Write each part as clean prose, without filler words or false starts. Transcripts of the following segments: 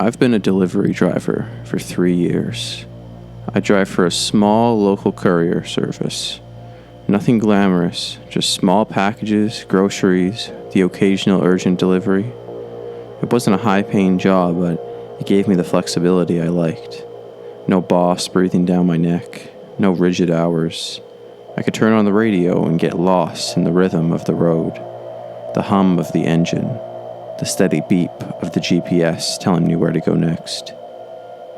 I've been a delivery driver for 3 years. I drive for a small local courier service. Nothing glamorous, just small packages, groceries, the occasional urgent delivery. It wasn't a high-paying job, but it gave me the flexibility I liked. No boss breathing down my neck, no rigid hours. I could turn on the radio and get lost in the rhythm of the road, the hum of the engine, the steady beep of the GPS telling me where to go next.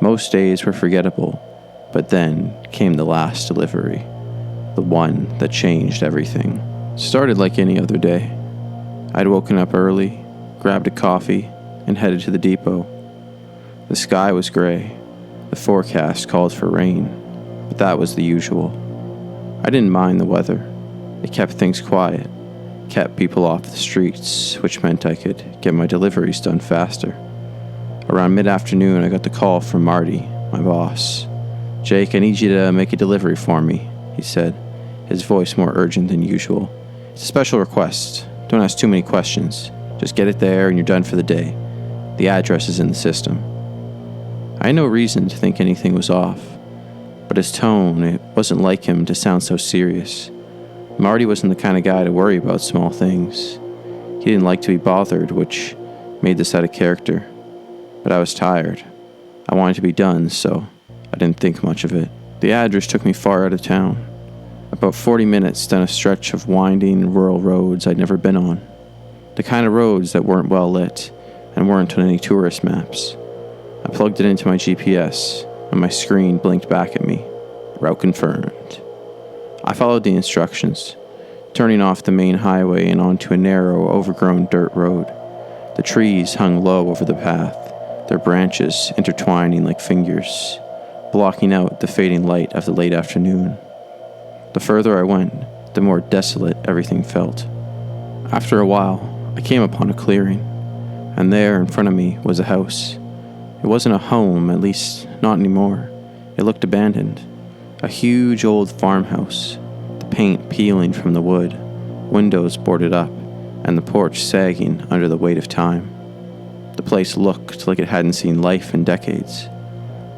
Most days were forgettable, but then came the last delivery, the one that changed everything. Started like any other day. I'd woken up early, grabbed a coffee, and headed to the depot. The sky was gray. The forecast called for rain, but that was the usual. I didn't mind the weather. It kept things quiet, kept people off the streets, which meant I could get my deliveries done faster. Around mid-afternoon, I got the call from Marty, my boss. "Jake, I need you to make a delivery for me," he said, his voice more urgent than usual. "It's a special request. Don't ask too many questions. Just get it there and you're done for the day. The address is in the system." I had no reason to think anything was off, but his tone, it wasn't like him to sound so serious. Marty wasn't the kind of guy to worry about small things. He didn't like to be bothered, which made this out of character. But I was tired. I wanted to be done, so I didn't think much of it. The address took me far out of town, about 40 minutes down a stretch of winding rural roads I'd never been on. The kind of roads that weren't well lit and weren't on any tourist maps. I plugged it into my GPS, and my screen blinked back at me. Route confirmed. I followed the instructions, turning off the main highway and onto a narrow, overgrown dirt road. The trees hung low over the path, their branches intertwining like fingers, blocking out the fading light of the late afternoon. The further I went, the more desolate everything felt. After a while, I came upon a clearing, and there in front of me was a house. It wasn't a home, at least not anymore. It looked abandoned. A huge old farmhouse, the paint peeling from the wood, windows boarded up, and the porch sagging under the weight of time. The place looked like it hadn't seen life in decades.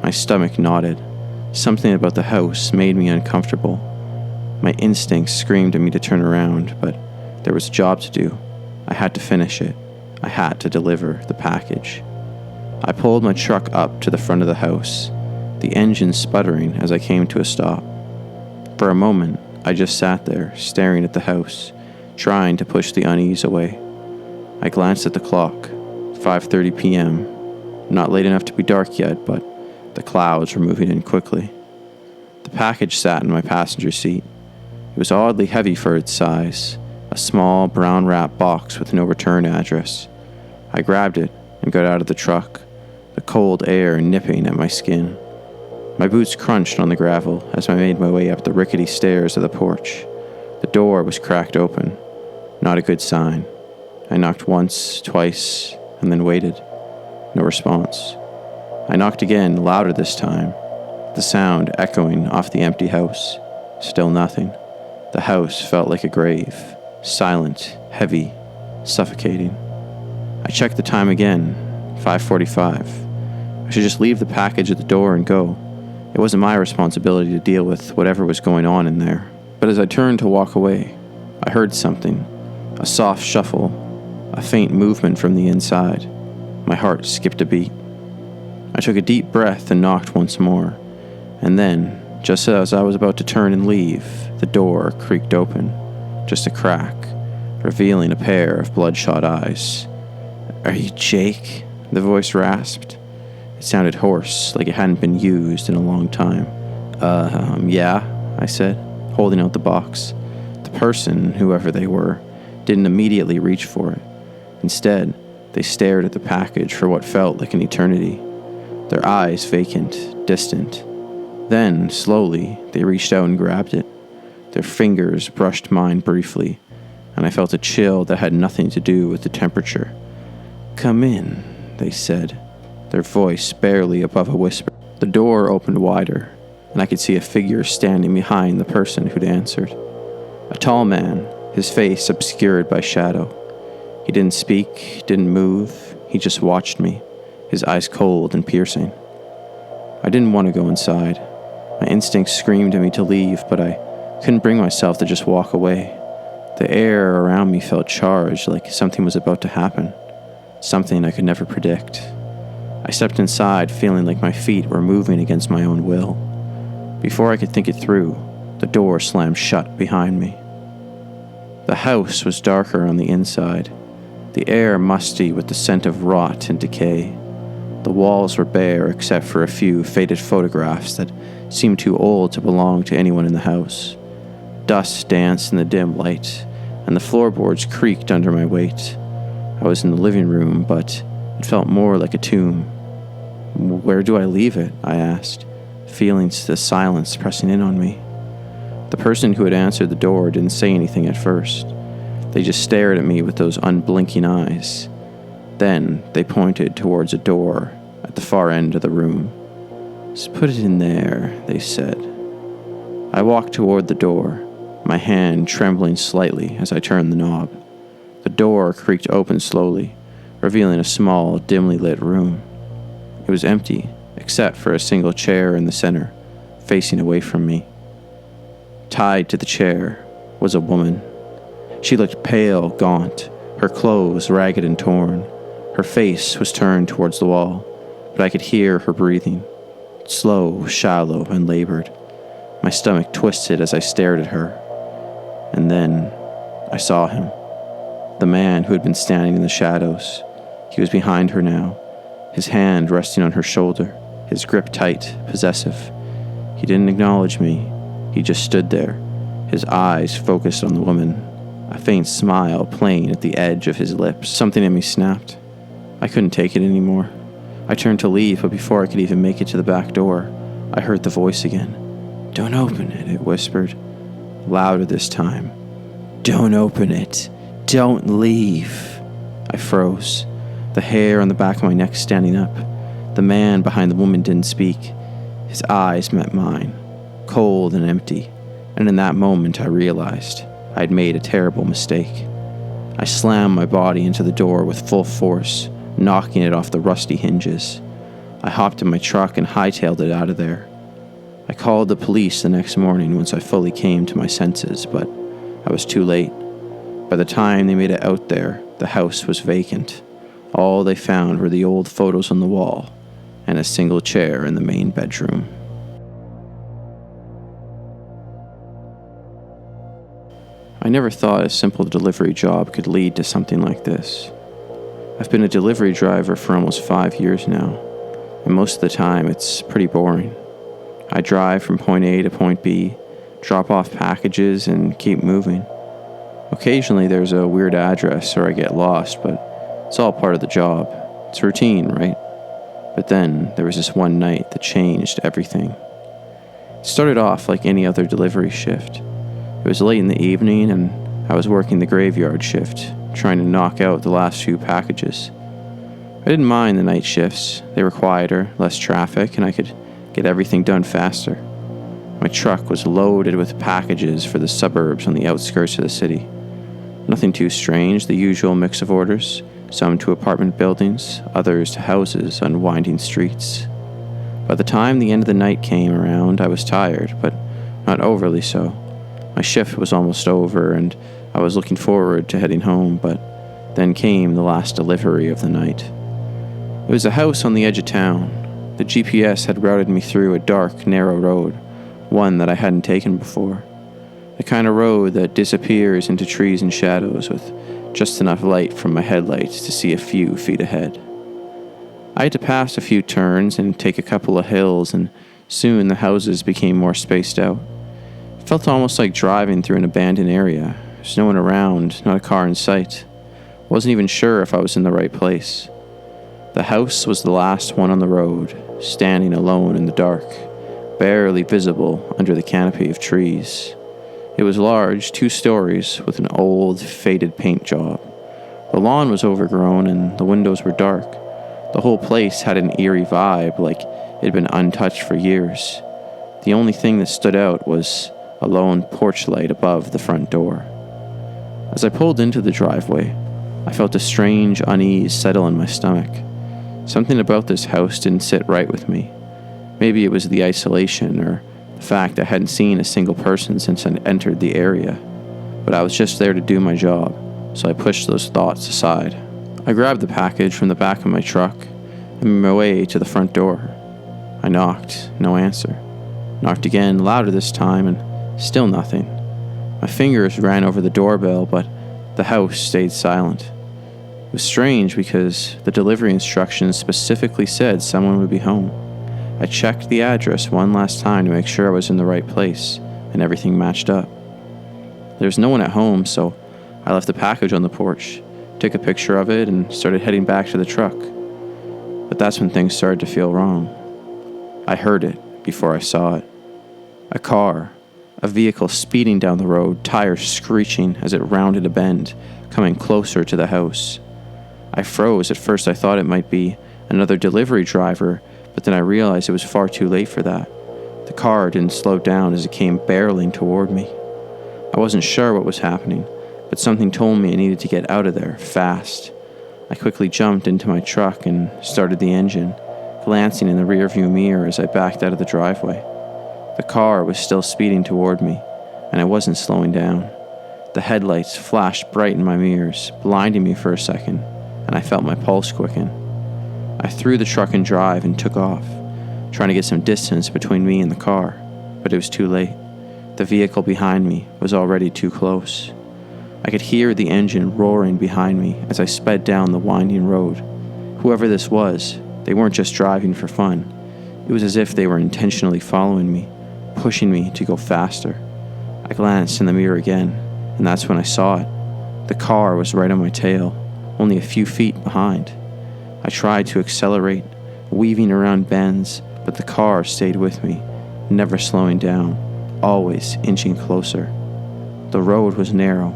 My stomach knotted. Something about the house made me uncomfortable. My instincts screamed at me to turn around, but there was a job to do. I had to finish it. I had to deliver the package. I pulled my truck up to the front of the house, the engine sputtering as I came to a stop. For a moment, I just sat there, staring at the house, trying to push the unease away. I glanced at the clock, 5:30 p.m. Not late enough to be dark yet, but the clouds were moving in quickly. The package sat in my passenger seat. It was oddly heavy for its size, a small brown wrap box with no return address. I grabbed it and got out of the truck, the cold air nipping at my skin. My boots crunched on the gravel as I made my way up the rickety stairs of the porch. The door was cracked open. Not a good sign. I knocked once, twice, and then waited. No response. I knocked again, louder this time, the sound echoing off the empty house. Still nothing. The house felt like a grave, silent, heavy, suffocating. I checked the time again, 5:45. I should just leave the package at the door and go. It wasn't my responsibility to deal with whatever was going on in there. But as I turned to walk away, I heard something, a soft shuffle, a faint movement from the inside. My heart skipped a beat. I took a deep breath and knocked once more, and then, just as I was about to turn and leave, the door creaked open, just a crack, revealing a pair of bloodshot eyes. "Are you Jake?" the voice rasped. It sounded hoarse, like it hadn't been used in a long time. Yeah, I said, holding out the box. The person, whoever they were, didn't immediately reach for it. Instead, they stared at the package for what felt like an eternity, their eyes vacant, distant. Then, slowly, they reached out and grabbed it. Their fingers brushed mine briefly, and I felt a chill that had nothing to do with the temperature. "Come in," they said, their voice barely above a whisper. The door opened wider, and I could see a figure standing behind the person who'd answered. A tall man, his face obscured by shadow. He didn't speak, didn't move, he just watched me, his eyes cold and piercing. I didn't want to go inside. My instincts screamed at me to leave, but I couldn't bring myself to just walk away. The air around me felt charged, like something was about to happen, something I could never predict. I stepped inside, feeling like my feet were moving against my own will. Before I could think it through, the door slammed shut behind me. The house was darker on the inside, the air musty with the scent of rot and decay. The walls were bare except for a few faded photographs that seemed too old to belong to anyone in the house. Dust danced in the dim light, and the floorboards creaked under my weight. I was in the living room, but it felt more like a tomb. Where do I leave it? I asked, feeling the silence pressing in on me. The person who had answered the door didn't say anything at first. They just stared at me with those unblinking eyes. Then they pointed towards a door at the far end of the room. "Just put it in there," they said. I walked toward the door, my hand trembling slightly as I turned the knob. The door creaked open slowly, revealing a small, dimly lit room. It was empty, except for a single chair in the center, facing away from me. Tied to the chair was a woman. She looked pale, gaunt, her clothes ragged and torn. Her face was turned towards the wall, but I could hear her breathing, slow, shallow, and labored. My stomach twisted as I stared at her. And then I saw him, the man who had been standing in the shadows. He was behind her now, his hand resting on her shoulder, his grip tight, possessive. He didn't acknowledge me. He just stood there, his eyes focused on the woman, a faint smile playing at the edge of his lips. Something in me snapped. I couldn't take it anymore. I turned to leave, but before I could even make it to the back door, I heard the voice again. "Don't open it," it whispered, louder this time. "Don't open it. Don't leave." I froze, the hair on the back of my neck standing up. The man behind the woman didn't speak. His eyes met mine, cold and empty, and in that moment I realized I'd made a terrible mistake. I slammed my body into the door with full force, knocking it off the rusty hinges. I hopped in my truck and hightailed it out of there. I called the police the next morning once I fully came to my senses, but I was too late. By the time they made it out there, the house was vacant. All they found were the old photos on the wall and a single chair in the main bedroom. I never thought a simple delivery job could lead to something like this. I've been a delivery driver for almost 5 years now, and most of the time it's pretty boring. I drive from point A to point B, drop off packages, and keep moving. Occasionally there's a weird address or I get lost, but it's all part of the job. It's routine, right? But then there was this one night that changed everything. It started off like any other delivery shift. It was late in the evening and I was working the graveyard shift, trying to knock out the last few packages. I didn't mind the night shifts. They were quieter, less traffic, and I could get everything done faster. My truck was loaded with packages for the suburbs on the outskirts of the city. Nothing too strange, the usual mix of orders, some to apartment buildings, others to houses on winding streets. By the time the end of the night came around, I was tired, but not overly so. My shift was almost over, and I was looking forward to heading home, but then came the last delivery of the night. It was a house on the edge of town. The GPS had routed me through a dark, narrow road, one that I hadn't taken before. The kind of road that disappears into trees and shadows with just enough light from my headlights to see a few feet ahead. I had to pass a few turns and take a couple of hills, and soon the houses became more spaced out. It felt almost like driving through an abandoned area. There's no one around, not a car in sight. Wasn't even sure if I was in the right place. The house was the last one on the road, standing alone in the dark, barely visible under the canopy of trees. It was large, 2 stories, with an old, faded paint job. The lawn was overgrown and the windows were dark. The whole place had an eerie vibe, like it had been untouched for years. The only thing that stood out was a lone porch light above the front door. As I pulled into the driveway, I felt a strange unease settle in my stomach. Something about this house didn't sit right with me. Maybe it was the isolation or the fact I hadn't seen a single person since I entered the area. But I was just there to do my job, so I pushed those thoughts aside. I grabbed the package from the back of my truck and made my way to the front door. I knocked, no answer. Knocked again, louder this time, and still nothing. My fingers ran over the doorbell, but the house stayed silent. It was strange because the delivery instructions specifically said someone would be home. I checked the address one last time to make sure I was in the right place, and everything matched up. There was no one at home, so I left the package on the porch, took a picture of it, and started heading back to the truck. But that's when things started to feel wrong. I heard it before I saw it. A car, a vehicle speeding down the road, tires screeching as it rounded a bend, coming closer to the house. I froze. At first I thought it might be another delivery driver, but then I realized it was far too late for that. The car didn't slow down as it came barreling toward me. I wasn't sure what was happening, but something told me I needed to get out of there, fast. I quickly jumped into my truck and started the engine, glancing in the rearview mirror as I backed out of the driveway. The car was still speeding toward me, and I wasn't slowing down. The headlights flashed bright in my mirrors, blinding me for a second, and I felt my pulse quicken. I threw the truck in drive and took off, trying to get some distance between me and the car, but it was too late. The vehicle behind me was already too close. I could hear the engine roaring behind me as I sped down the winding road. Whoever this was, they weren't just driving for fun. It was as if they were intentionally following me, pushing me to go faster. I glanced in the mirror again, and that's when I saw it. The car was right on my tail, only a few feet behind. I tried to accelerate, weaving around bends, but the car stayed with me, never slowing down, always inching closer. The road was narrow,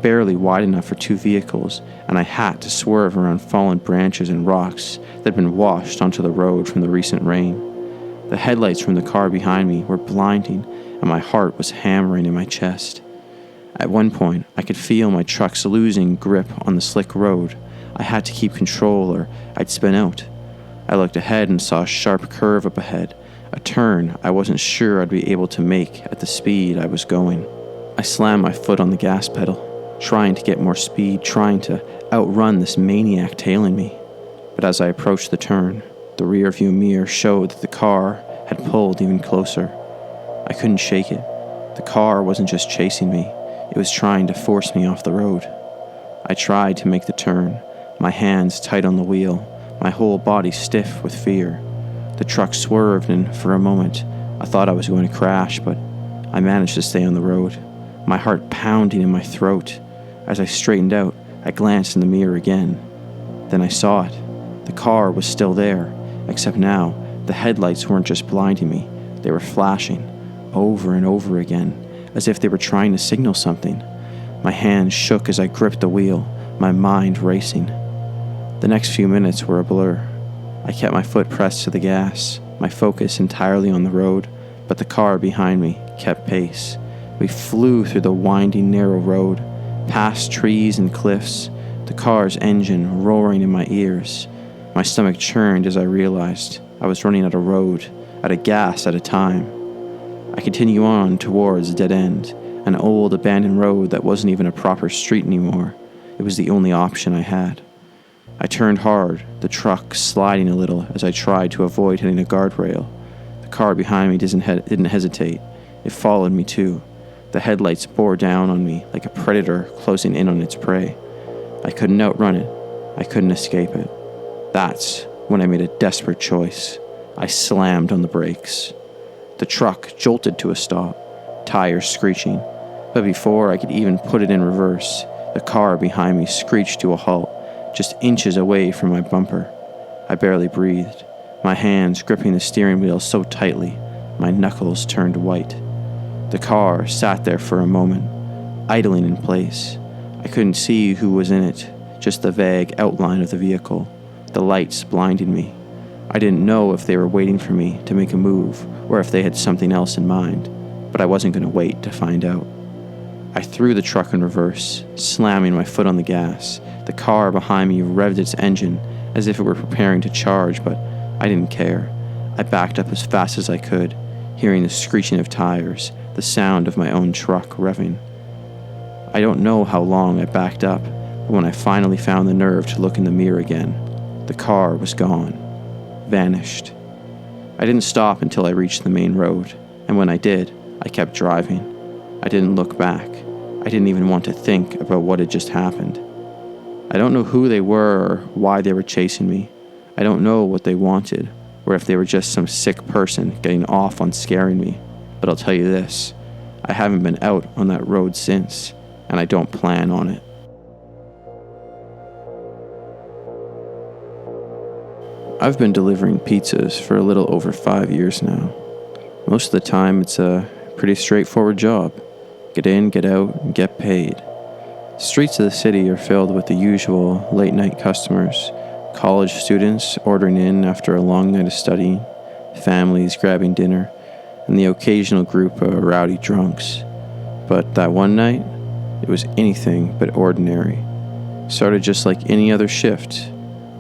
barely wide enough for two vehicles, and I had to swerve around fallen branches and rocks that had been washed onto the road from the recent rain. The headlights from the car behind me were blinding, and my heart was hammering in my chest. At one point, I could feel my truck's losing grip on the slick road. I had to keep control or I'd spin out. I looked ahead and saw a sharp curve up ahead, a turn I wasn't sure I'd be able to make at the speed I was going. I slammed my foot on the gas pedal, trying to get more speed, trying to outrun this maniac tailing me. But as I approached the turn, the rearview mirror showed that the car had pulled even closer. I couldn't shake it. The car wasn't just chasing me, it was trying to force me off the road. I tried to make the turn, my hands tight on the wheel, my whole body stiff with fear. The truck swerved, and for a moment, I thought I was going to crash, but I managed to stay on the road, my heart pounding in my throat. As I straightened out, I glanced in the mirror again. Then I saw it. The car was still there, except now, the headlights weren't just blinding me, they were flashing, over and over again, as if they were trying to signal something. My hands shook as I gripped the wheel, my mind racing. The next few minutes were a blur. I kept my foot pressed to the gas, my focus entirely on the road, but the car behind me kept pace. We flew through the winding, narrow road, past trees and cliffs, the car's engine roaring in my ears. My stomach churned as I realized I was running out of road, out of gas at a time. I continued on towards a dead end, an old abandoned road that wasn't even a proper street anymore. It was the only option I had. I turned hard, the truck sliding a little as I tried to avoid hitting a guardrail. The car behind me didn't hesitate. It followed me too. The headlights bore down on me like a predator closing in on its prey. I couldn't outrun it. I couldn't escape it. That's when I made a desperate choice. I slammed on the brakes. The truck jolted to a stop, tires screeching. But before I could even put it in reverse, the car behind me screeched to a halt, just inches away from my bumper. I barely breathed, my hands gripping the steering wheel so tightly, my knuckles turned white. The car sat there for a moment, idling in place. I couldn't see who was in it, just the vague outline of the vehicle. The lights blinded me. I didn't know if they were waiting for me to make a move or if they had something else in mind, but I wasn't going to wait to find out. I threw the truck in reverse, slamming my foot on the gas. The car behind me revved its engine, as if it were preparing to charge, but I didn't care. I backed up as fast as I could, hearing the screeching of tires, the sound of my own truck revving. I don't know how long I backed up, but when I finally found the nerve to look in the mirror again, the car was gone, vanished. I didn't stop until I reached the main road, and when I did, I kept driving. I didn't look back. I didn't even want to think about what had just happened. I don't know who they were or why they were chasing me. I don't know what they wanted, or if they were just some sick person getting off on scaring me. But I'll tell you this, I haven't been out on that road since, and I don't plan on it. I've been delivering pizzas for a little over 5 years now. Most of the time, it's a pretty straightforward job. Get in, get out, and get paid. The streets of the city are filled with the usual late-night customers, college students ordering in after a long night of studying, families grabbing dinner, and the occasional group of rowdy drunks. But that one night, it was anything but ordinary. Started just like any other shift.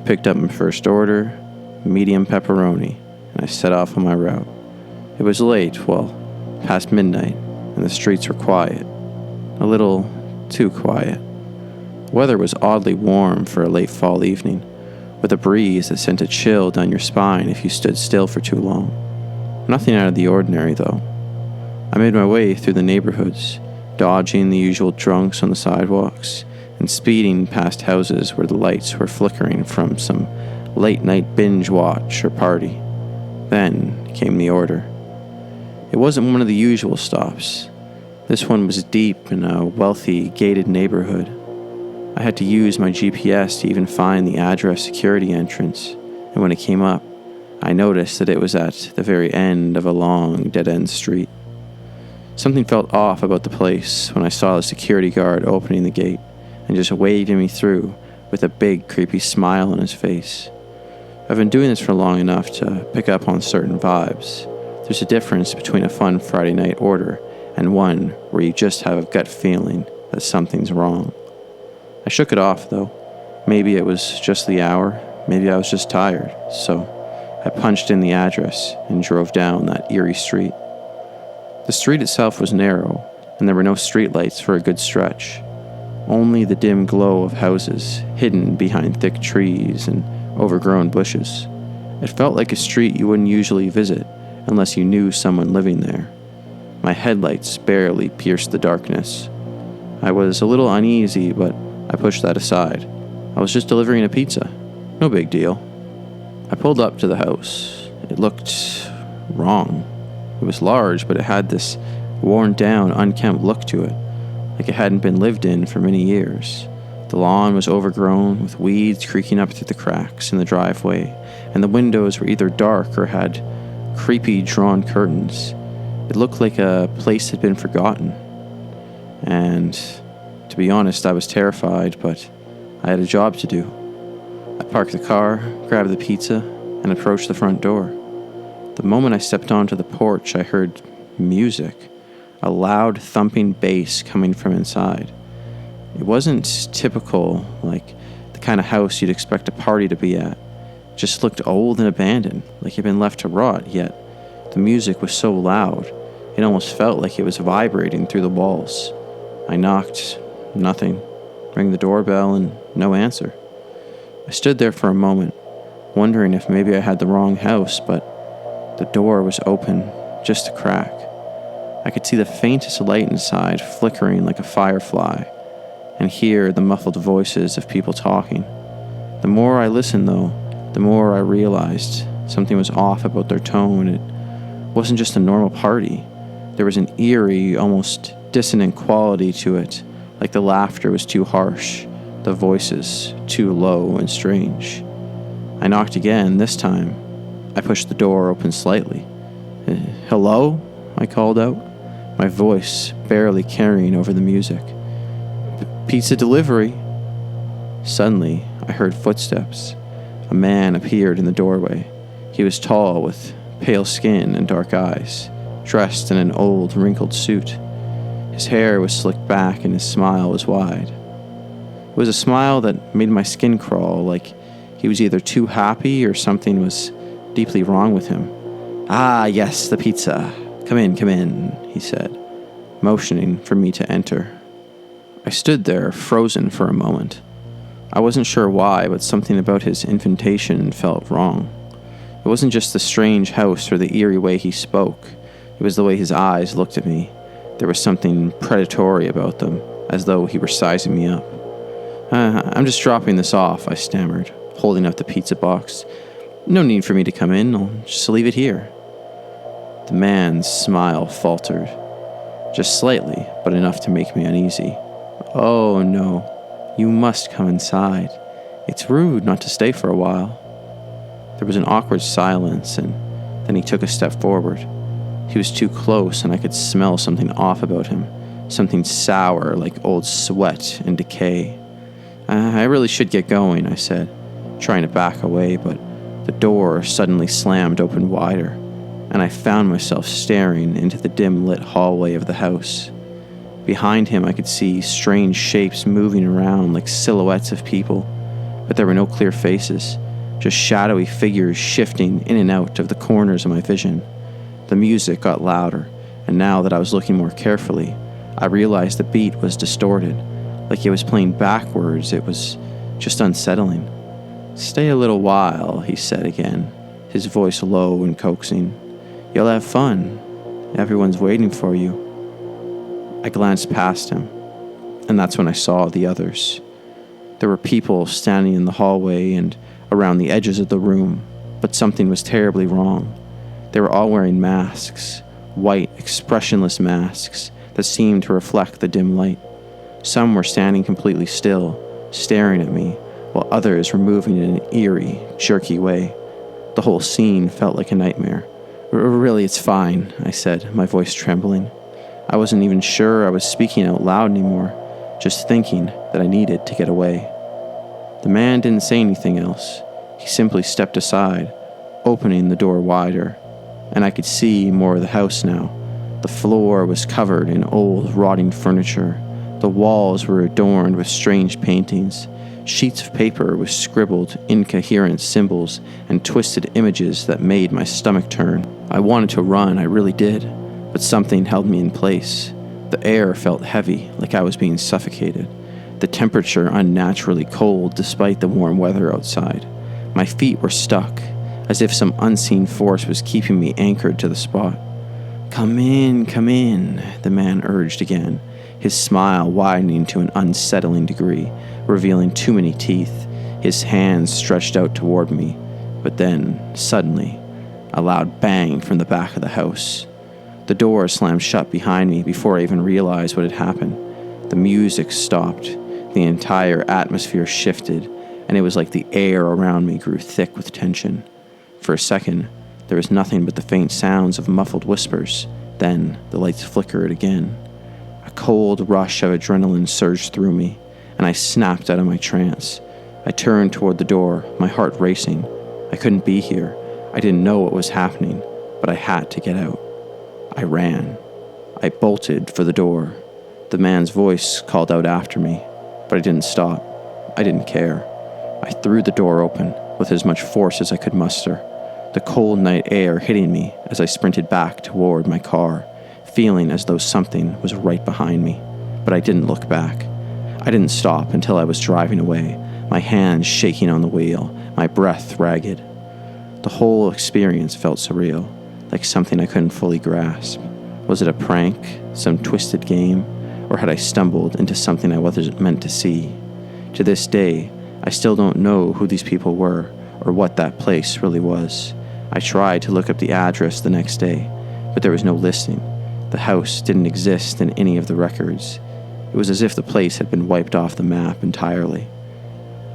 Picked up my first order, medium pepperoni, and I set off on my route. It was late, well, past midnight, and the streets were quiet. A little too quiet. The weather was oddly warm for a late fall evening, with a breeze that sent a chill down your spine if you stood still for too long. Nothing out of the ordinary, though. I made my way through the neighborhoods, dodging the usual drunks on the sidewalks, and speeding past houses where the lights were flickering from some late-night binge watch or party. Then came the order. It wasn't one of the usual stops. This one was deep in a wealthy, gated neighborhood. I had to use my GPS to even find the address security entrance, and when it came up, I noticed that it was at the very end of a long, dead-end street. Something felt off about the place when I saw the security guard opening the gate and just waving me through with a big, creepy smile on his face. I've been doing this for long enough to pick up on certain vibes. There's a difference between a fun Friday night order and one where you just have a gut feeling that something's wrong. I shook it off, though. Maybe it was just the hour, maybe I was just tired, so I punched in the address and drove down that eerie street. The street itself was narrow, and there were no streetlights for a good stretch. Only the dim glow of houses hidden behind thick trees and overgrown bushes. It felt like a street you wouldn't usually visit unless you knew someone living there. My headlights barely pierced the darkness. I was a little uneasy, but I pushed that aside. I was just delivering a pizza. No big deal. I pulled up to the house. It looked wrong. It was large, but it had this worn-down, unkempt look to it, like it hadn't been lived in for many years. The lawn was overgrown, with weeds creaking up through the cracks in the driveway, and the windows were either dark or had creepy drawn curtains. It looked like a place had been forgotten. And, to be honest, I was terrified, but I had a job to do. I parked the car, grabbed the pizza, and approached the front door. The moment I stepped onto the porch, I heard music, a loud thumping bass coming from inside. It wasn't typical, like the kind of house you'd expect a party to be at. It just looked old and abandoned, like it had been left to rot, yet the music was so loud, it almost felt like it was vibrating through the walls. I knocked, nothing. Rang the doorbell, and no answer. I stood there for a moment, wondering if maybe I had the wrong house, but the door was open, just a crack. I could see the faintest light inside flickering like a firefly, and hear the muffled voices of people talking. The more I listened, though, the more I realized something was off about their tone. It wasn't just a normal party. There was an eerie, almost dissonant quality to it, like the laughter was too harsh, the voices too low and strange. I knocked again. This time, I pushed the door open slightly. "Hello?" I called out, my voice barely carrying over the music. "Pizza delivery." Suddenly, I heard footsteps. A man appeared in the doorway. He was tall, with pale skin and dark eyes, dressed in an old, wrinkled suit. His hair was slicked back and his smile was wide. It was a smile that made my skin crawl, like He was either too happy or something was deeply wrong with him. "Ah, yes, the pizza. Come in," he said, motioning for me to enter. I stood there, frozen for a moment. I wasn't sure why, but something about his invitation felt wrong. It wasn't just the strange house or the eerie way he spoke. It was the way his eyes looked at me. There was something predatory about them, as though he were sizing me up. I'm just dropping this off," I stammered, holding up the pizza box. "No need for me to come in. I'll just leave it here." The man's smile faltered. Just slightly, but enough to make me uneasy. "Oh, no. You must come inside. It's rude not to stay for a while." There was an awkward silence, and then he took a step forward. He was too close, and I could smell something off about him, something sour like old sweat and decay. "I really should get going," I said, trying to back away, but the door suddenly slammed open wider, and I found myself staring into the dim-lit hallway of the house. Behind him, I could see strange shapes moving around like silhouettes of people, but there were no clear faces, just shadowy figures shifting in and out of the corners of my vision. The music got louder, and now that I was looking more carefully, I realized the beat was distorted, like it was playing backwards. It was just unsettling. "Stay a little while," he said again, his voice low and coaxing. "You'll have fun. Everyone's waiting for you." I glanced past him, and that's when I saw the others. There were people standing in the hallway and around the edges of the room, but something was terribly wrong. They were all wearing masks, white, expressionless masks that seemed to reflect the dim light. Some were standing completely still, staring at me, while others were moving in an eerie, jerky way. The whole scene felt like a nightmare. "Really, it's fine," I said, my voice trembling. I wasn't even sure I was speaking out loud anymore, just thinking that I needed to get away. The man didn't say anything else. He simply stepped aside, opening the door wider, and I could see more of the house now. The floor was covered in old, rotting furniture. The walls were adorned with strange paintings. Sheets of paper with scribbled, incoherent symbols and twisted images that made my stomach turn. I wanted to run, I really did, but something held me in place. The air felt heavy, like I was being suffocated. The temperature unnaturally cold despite the warm weather outside. My feet were stuck, as if some unseen force was keeping me anchored to the spot. Come in," the man urged again, his smile widening to an unsettling degree, revealing too many teeth. His hands stretched out toward me, but then, suddenly, a loud bang from the back of the house. The door slammed shut behind me before I even realized what had happened. The music stopped, the entire atmosphere shifted, and it was like the air around me grew thick with tension. For a second, there was nothing but the faint sounds of muffled whispers. Then the lights flickered again. A cold rush of adrenaline surged through me, and I snapped out of my trance. I turned toward the door, my heart racing. I couldn't be here. I didn't know what was happening, but I had to get out. I ran. I bolted for the door. The man's voice called out after me, but I didn't stop. I didn't care. I threw the door open with as much force as I could muster, the cold night air hitting me as I sprinted back toward my car, feeling as though something was right behind me. But I didn't look back. I didn't stop until I was driving away, my hands shaking on the wheel, my breath ragged. The whole experience felt surreal, like something I couldn't fully grasp. Was it a prank, some twisted game, or had I stumbled into something I wasn't meant to see? To this day, I still don't know who these people were or what that place really was. I tried to look up the address the next day, but there was no listing. The house didn't exist in any of the records. It was as if the place had been wiped off the map entirely.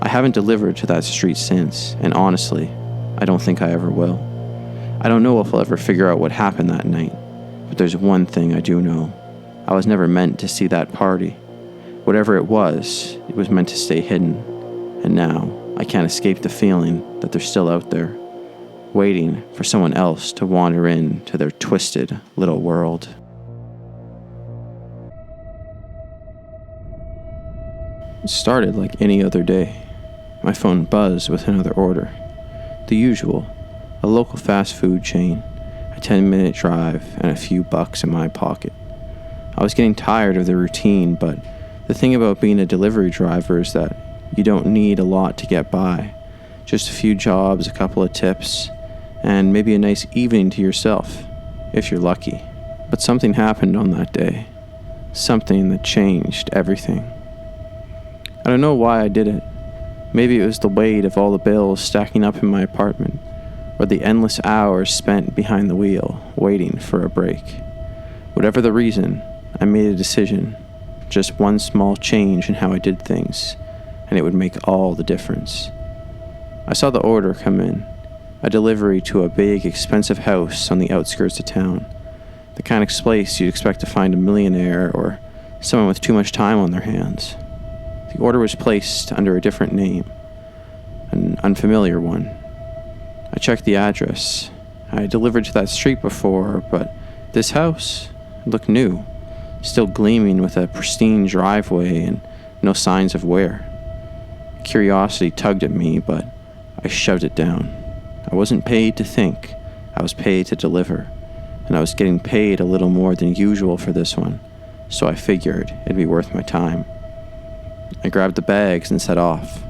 I haven't delivered to that street since, and honestly, I don't think I ever will. I don't know if I'll ever figure out what happened that night, but there's one thing I do know. I was never meant to see that party. Whatever it was meant to stay hidden, and now I can't escape the feeling that they're still out there, waiting for someone else to wander into their twisted little world. It started like any other day. My phone buzzed with another order. The usual, a local fast food chain, a 10-minute drive, and a few bucks in my pocket. I was getting tired of the routine, but the thing about being a delivery driver is that you don't need a lot to get by. Just a few jobs, a couple of tips, and maybe a nice evening to yourself, if you're lucky. But something happened on that day. Something that changed everything. I don't know why I did it. Maybe it was the weight of all the bills stacking up in my apartment, or the endless hours spent behind the wheel, waiting for a break. Whatever the reason, I made a decision. Just one small change in how I did things, and it would make all the difference. I saw the order come in, a delivery to a big, expensive house on the outskirts of town. The kind of place you'd expect to find a millionaire or someone with too much time on their hands. The order was placed under a different name, an unfamiliar one. I checked the address. I had delivered to that street before, but this house looked new, still gleaming with a pristine driveway and no signs of wear. Curiosity tugged at me, but I shoved it down. I wasn't paid to think, I was paid to deliver, and I was getting paid a little more than usual for this one, so I figured it'd be worth my time. I grabbed the bags and set off.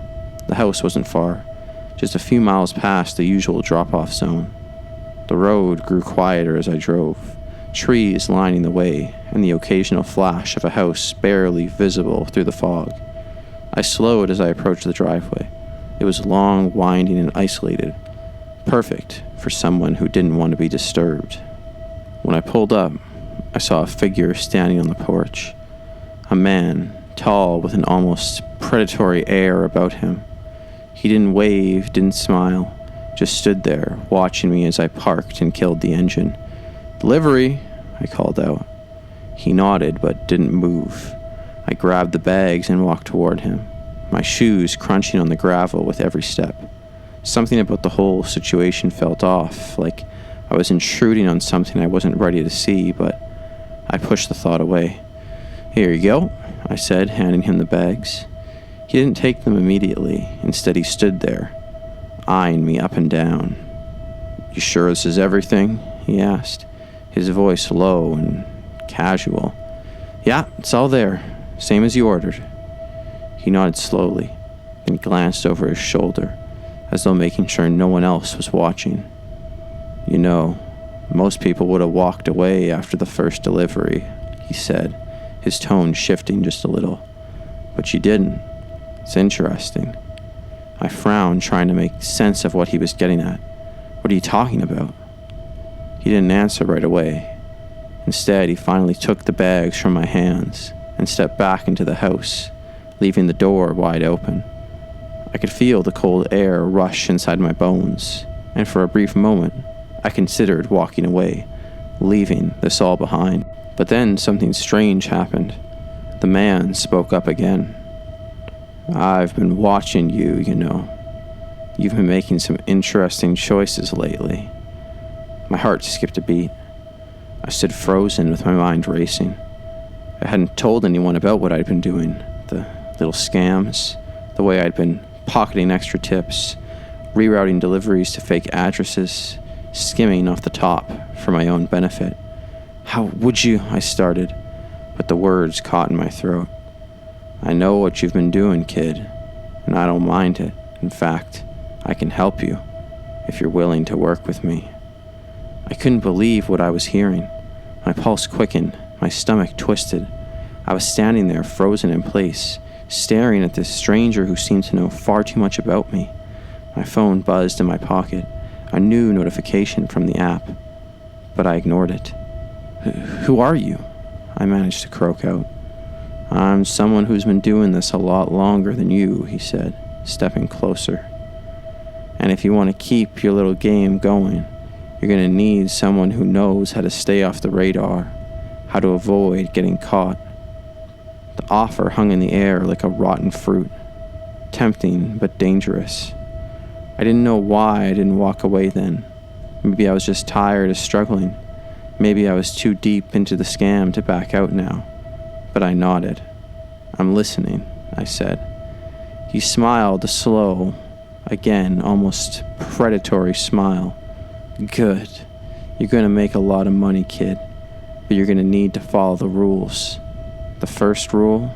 The house wasn't far, just a few miles past the usual drop-off zone. The road grew quieter as I drove, trees lining the way, and the occasional flash of a house barely visible through the fog. I slowed as I approached the driveway. It was long, winding, and isolated, perfect for someone who didn't want to be disturbed. When I pulled up, I saw a figure standing on the porch. A man, tall with an almost predatory air about him. He didn't wave, didn't smile, just stood there, watching me as I parked and killed the engine. "Delivery," I called out. He nodded, but didn't move. I grabbed the bags and walked toward him, my shoes crunching on the gravel with every step. Something about the whole situation felt off, like I was intruding on something I wasn't ready to see, but I pushed the thought away. "Here you go," I said, handing him the bags. He didn't take them immediately. Instead, he stood there, eyeing me up and down. "You sure this is everything?" he asked, his voice low and casual. "Yeah, it's all there, same as you ordered." He nodded slowly, then glanced over his shoulder, as though making sure no one else was watching. "You know, most people would have walked away after the first delivery," he said, his tone shifting just a little. "But you didn't. It's interesting." I frowned, trying to make sense of what he was getting at. "What are you talking about?" He didn't answer right away. Instead, he finally took the bags from my hands and stepped back into the house, leaving the door wide open. I could feel the cold air rush inside my bones, and for a brief moment, I considered walking away, leaving this all behind. But then something strange happened. The man spoke up again. "I've been watching you, you know. You've been making some interesting choices lately." My heart skipped a beat. I stood frozen with my mind racing. I hadn't told anyone about what I'd been doing, the little scams, the way I'd been pocketing extra tips, rerouting deliveries to fake addresses, skimming off the top for my own benefit. "How would you?" I started, but the words caught in my throat. "I know what you've been doing, kid, and I don't mind it. In fact, I can help you, if you're willing to work with me." I couldn't believe what I was hearing. My pulse quickened, my stomach twisted. I was standing there, frozen in place, staring at this stranger who seemed to know far too much about me. My phone buzzed in my pocket, a new notification from the app, but I ignored it. "Who are you?" I managed to croak out. "I'm someone who's been doing this a lot longer than you," he said, stepping closer. "And if you want to keep your little game going, you're going to need someone who knows how to stay off the radar, how to avoid getting caught." The offer hung in the air like a rotten fruit, tempting but dangerous. I didn't know why I didn't walk away then. Maybe I was just tired of struggling. Maybe I was too deep into the scam to back out now. But I nodded. "I'm listening," I said. He smiled a slow, again, almost predatory smile. Good. You're gonna make a lot of money, kid, but you're gonna need to follow the rules. The first rule,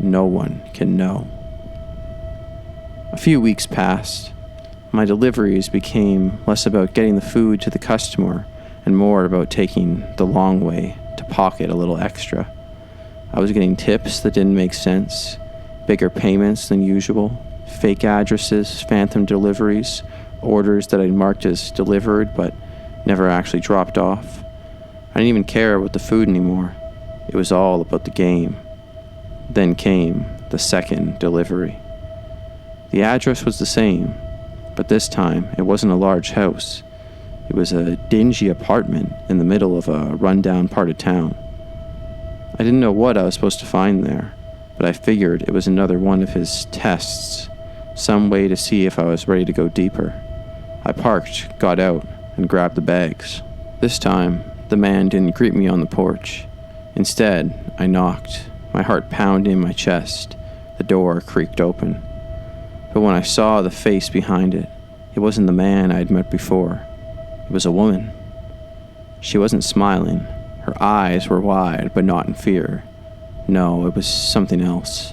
no one can know. A few weeks passed. My deliveries became less about getting the food to the customer and more about taking the long way to pocket a little extra. I was getting tips that didn't make sense, bigger payments than usual, fake addresses, phantom deliveries, orders that I'd marked as delivered but never actually dropped off. I didn't even care about the food anymore. It was all about the game. Then came the second delivery. The address was the same, but this time it wasn't a large house. It was a dingy apartment in the middle of a rundown part of town. I didn't know what I was supposed to find there, but I figured it was another one of his tests, some way to see if I was ready to go deeper. I parked, got out, and grabbed the bags. This time, the man didn't greet me on the porch. Instead, I knocked, my heart pounding in my chest. The door creaked open. But when I saw the face behind it, it wasn't the man I'd met before. It was a woman. She wasn't smiling. Her eyes were wide, but not in fear. No, it was something else.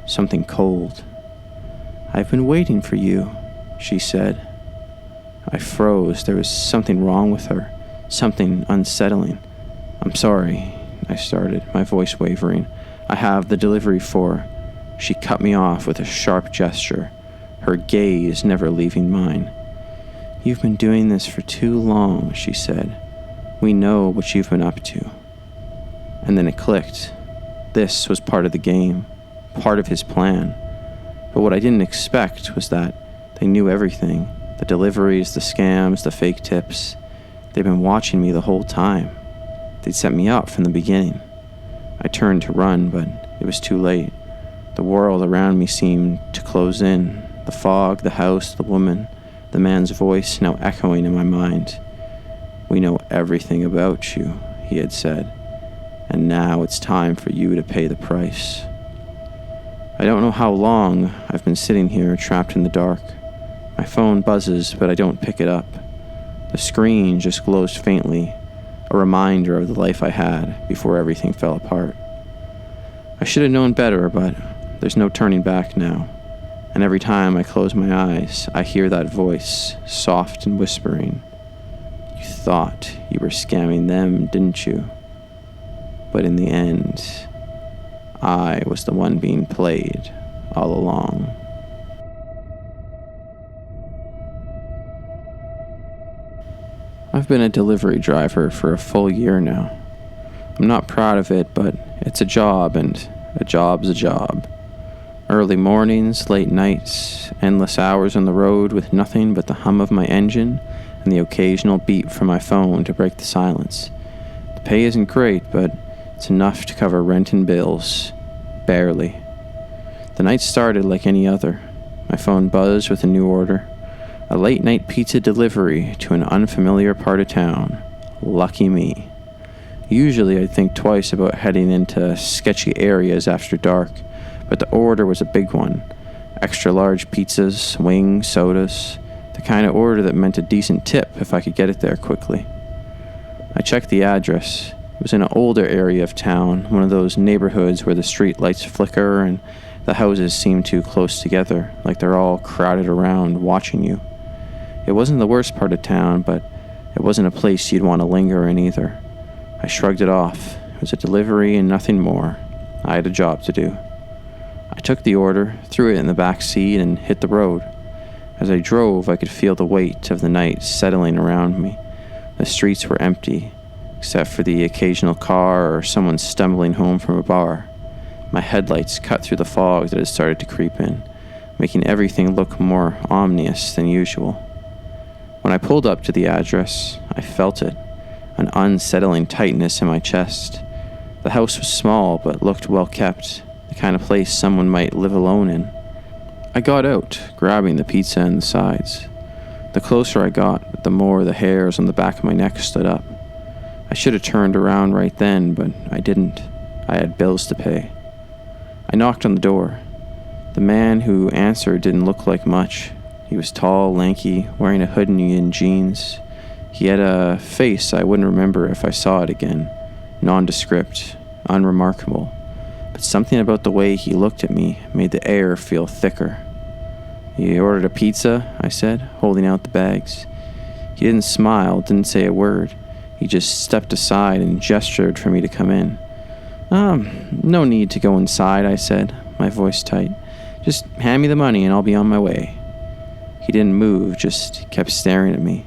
Something cold. "I've been waiting for you," she said. I froze. There was something wrong with her. Something unsettling. "I'm sorry," I started, my voice wavering. "I have the delivery for..." She cut me off with a sharp gesture, her gaze never leaving mine. "You've been doing this for too long," she said. "We know what you've been up to." And then it clicked. This was part of the game, part of his plan. But what I didn't expect was that they knew everything. The deliveries, the scams, the fake tips. They'd been watching me the whole time. They'd set me up from the beginning. I turned to run, but it was too late. The world around me seemed to close in. The fog, the house, the woman, the man's voice now echoing in my mind. "We know everything about you," he had said, "and now it's time for you to pay the price." I don't know how long I've been sitting here trapped in the dark. My phone buzzes, but I don't pick it up. The screen just glows faintly, a reminder of the life I had before everything fell apart. I should have known better, but there's no turning back now. And every time I close my eyes, I hear that voice, soft and whispering. "You thought you were scamming them, didn't you? But in the end, I was the one being played all along." I've been a delivery driver for a full year now. I'm not proud of it, but it's a job, and a job's a job. Early mornings, late nights, endless hours on the road with nothing but the hum of my engine and the occasional beep from my phone to break the silence. The pay isn't great, but it's enough to cover rent and bills. Barely. The night started like any other. My phone buzzed with a new order. A late-night pizza delivery to an unfamiliar part of town. Lucky me. Usually I'd think twice about heading into sketchy areas after dark, but the order was a big one. Extra large pizzas, wings, sodas. The kind of order that meant a decent tip if I could get it there quickly. I checked the address. It was in an older area of town, one of those neighborhoods where the street lights flicker and the houses seem too close together, like they're all crowded around watching you. It wasn't the worst part of town, but it wasn't a place you'd want to linger in either. I shrugged it off. It was a delivery and nothing more. I had a job to do. I took the order, threw it in the back seat, and hit the road. As I drove, I could feel the weight of the night settling around me. The streets were empty, except for the occasional car or someone stumbling home from a bar. My headlights cut through the fog that had started to creep in, making everything look more ominous than usual. When I pulled up to the address, I felt it, an unsettling tightness in my chest. The house was small but looked well kept, the kind of place someone might live alone in. I got out, grabbing the pizza and the sides. The closer I got, the more the hairs on the back of my neck stood up. I should have turned around right then, but I didn't. I had bills to pay. I knocked on the door. The man who answered didn't look like much. He was tall, lanky, wearing a hoodie and jeans. He had a face I wouldn't remember if I saw it again. Nondescript, unremarkable. But something about the way he looked at me made the air feel thicker. "You ordered a pizza?" I said, holding out the bags. He didn't smile, didn't say a word. He just stepped aside and gestured for me to come in. No need to go inside," I said, my voice tight. "Just hand me the money and I'll be on my way." He didn't move, just kept staring at me.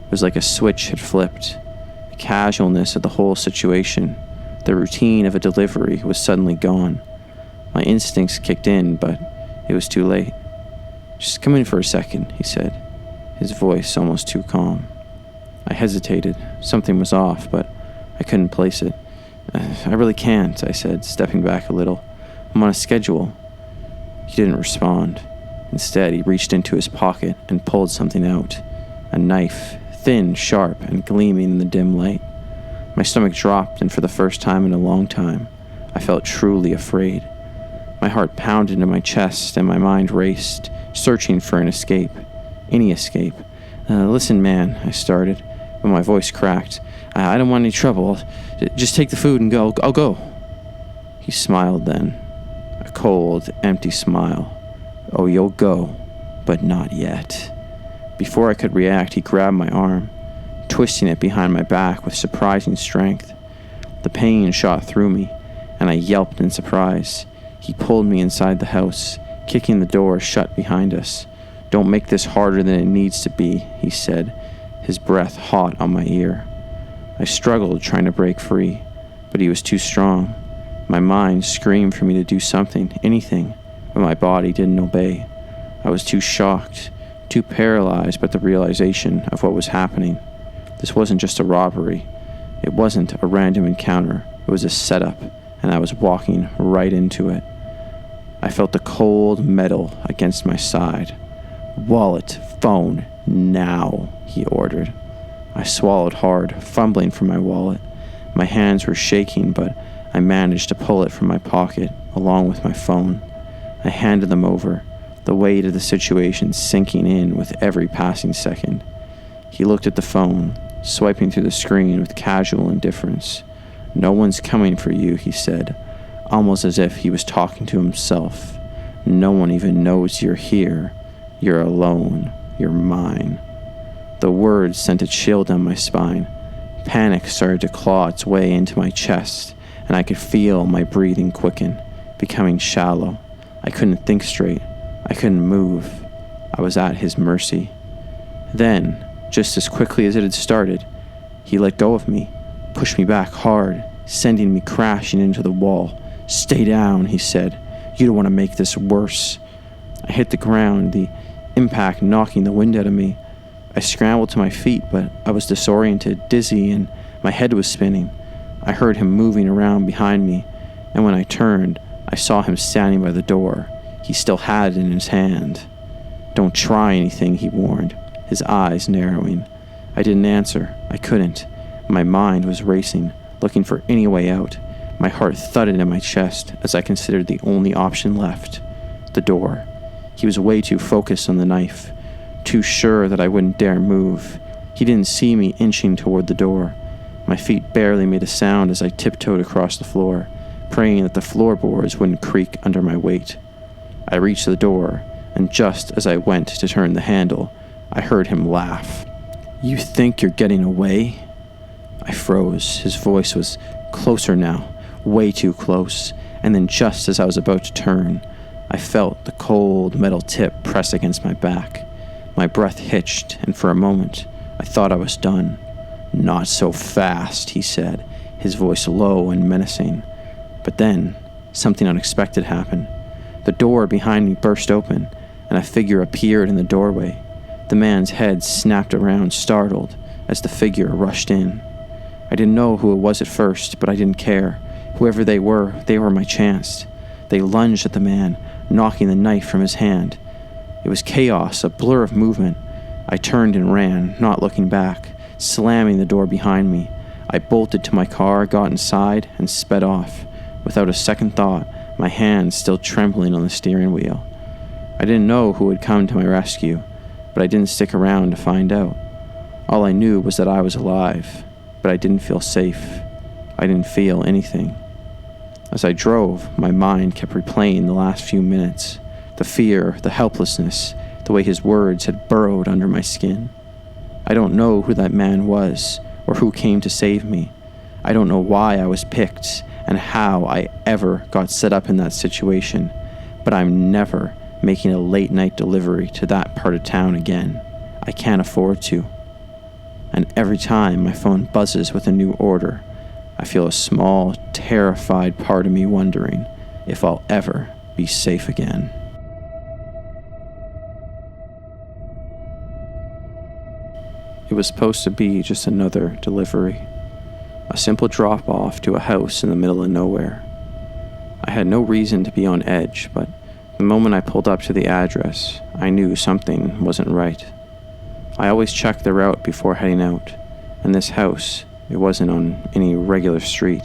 It was like a switch had flipped. The casualness of the whole situation, the routine of a delivery was suddenly gone. My instincts kicked in, but it was too late. "Just come in for a second," he said, his voice almost too calm. I hesitated. Something was off, but I couldn't place it. "I really can't," I said, stepping back a little. "I'm on a schedule." He didn't respond. Instead, he reached into his pocket and pulled something out. A knife, thin, sharp, and gleaming in the dim light. My stomach dropped, and for the first time in a long time, I felt truly afraid. My heart pounded into my chest, and my mind raced, searching for an escape. Any escape. "Listen, man," I started, but my voice cracked. "I don't want any trouble. Just take the food and go. I'll go." He smiled then. A cold, empty smile. "Oh, you'll go, but not yet." Before I could react, he grabbed my arm, twisting it behind my back with surprising strength. The pain shot through me, and I yelped in surprise. He pulled me inside the house, kicking the door shut behind us. "Don't make this harder than it needs to be," he said, his breath hot on my ear. I struggled, trying to break free, but he was too strong. My mind screamed for me to do something, anything, but my body didn't obey. I was too shocked, too paralyzed by the realization of what was happening. This wasn't just a robbery. It wasn't a random encounter. It was a setup, and I was walking right into it. I felt the cold metal against my side. "Wallet, phone, now," he ordered. I swallowed hard, fumbling for my wallet. My hands were shaking, but I managed to pull it from my pocket, along with my phone. I handed them over, the weight of the situation sinking in with every passing second. He looked at the phone, swiping through the screen with casual indifference. "No one's coming for you," he said, almost as if he was talking to himself. "No one even knows you're here. You're alone. You're mine." The words sent a chill down my spine. Panic started to claw its way into my chest, and I could feel my breathing quicken, becoming shallow. I couldn't think straight. I couldn't move. I was at his mercy. Then, just as quickly as it had started, he let go of me, pushed me back hard, sending me crashing into the wall. "Stay down," he said. "You don't want to make this worse." I hit the ground, the impact knocking the wind out of me. I scrambled to my feet, but I was disoriented, dizzy, and my head was spinning. I heard him moving around behind me, and when I turned, I saw him standing by the door. He still had it in his hand. "Don't try anything," he warned, his eyes narrowing. I didn't answer. I couldn't. My mind was racing, looking for any way out. My heart thudded in my chest as I considered the only option left: the door. He was way too focused on the knife, too sure that I wouldn't dare move. He didn't see me inching toward the door. My feet barely made a sound as I tiptoed across the floor, praying that the floorboards wouldn't creak under my weight. I reached the door, and just as I went to turn the handle, I heard him laugh. "You think you're getting away?" I froze. His voice was closer now, way too close, and then just as I was about to turn, I felt the cold metal tip press against my back. My breath hitched, and for a moment, I thought I was done. "Not so fast," he said, his voice low and menacing. But then, something unexpected happened. The door behind me burst open, and a figure appeared in the doorway. The man's head snapped around, startled, as the figure rushed in. I didn't know who it was at first, but I didn't care. Whoever they were my chance. They lunged at the man, knocking the knife from his hand. It was chaos, a blur of movement. I turned and ran, not looking back, slamming the door behind me. I bolted to my car, got inside, and sped off. Without a second thought, my hands still trembling on the steering wheel. I didn't know who would come to my rescue, but I didn't stick around to find out. All I knew was that I was alive, but I didn't feel safe. I didn't feel anything. As I drove, my mind kept replaying the last few minutes, the fear, the helplessness, the way his words had burrowed under my skin. I don't know who that man was or who came to save me. I don't know why I was picked and how I ever got set up in that situation, but I'm never making a late night delivery to that part of town again. I can't afford to. And every time my phone buzzes with a new order, I feel a small, terrified part of me wondering if I'll ever be safe again. It was supposed to be just another delivery, a simple drop-off to a house in the middle of nowhere. I had no reason to be on edge, but the moment I pulled up to the address, I knew something wasn't right. I always checked the route before heading out, and this house, it wasn't on any regular street,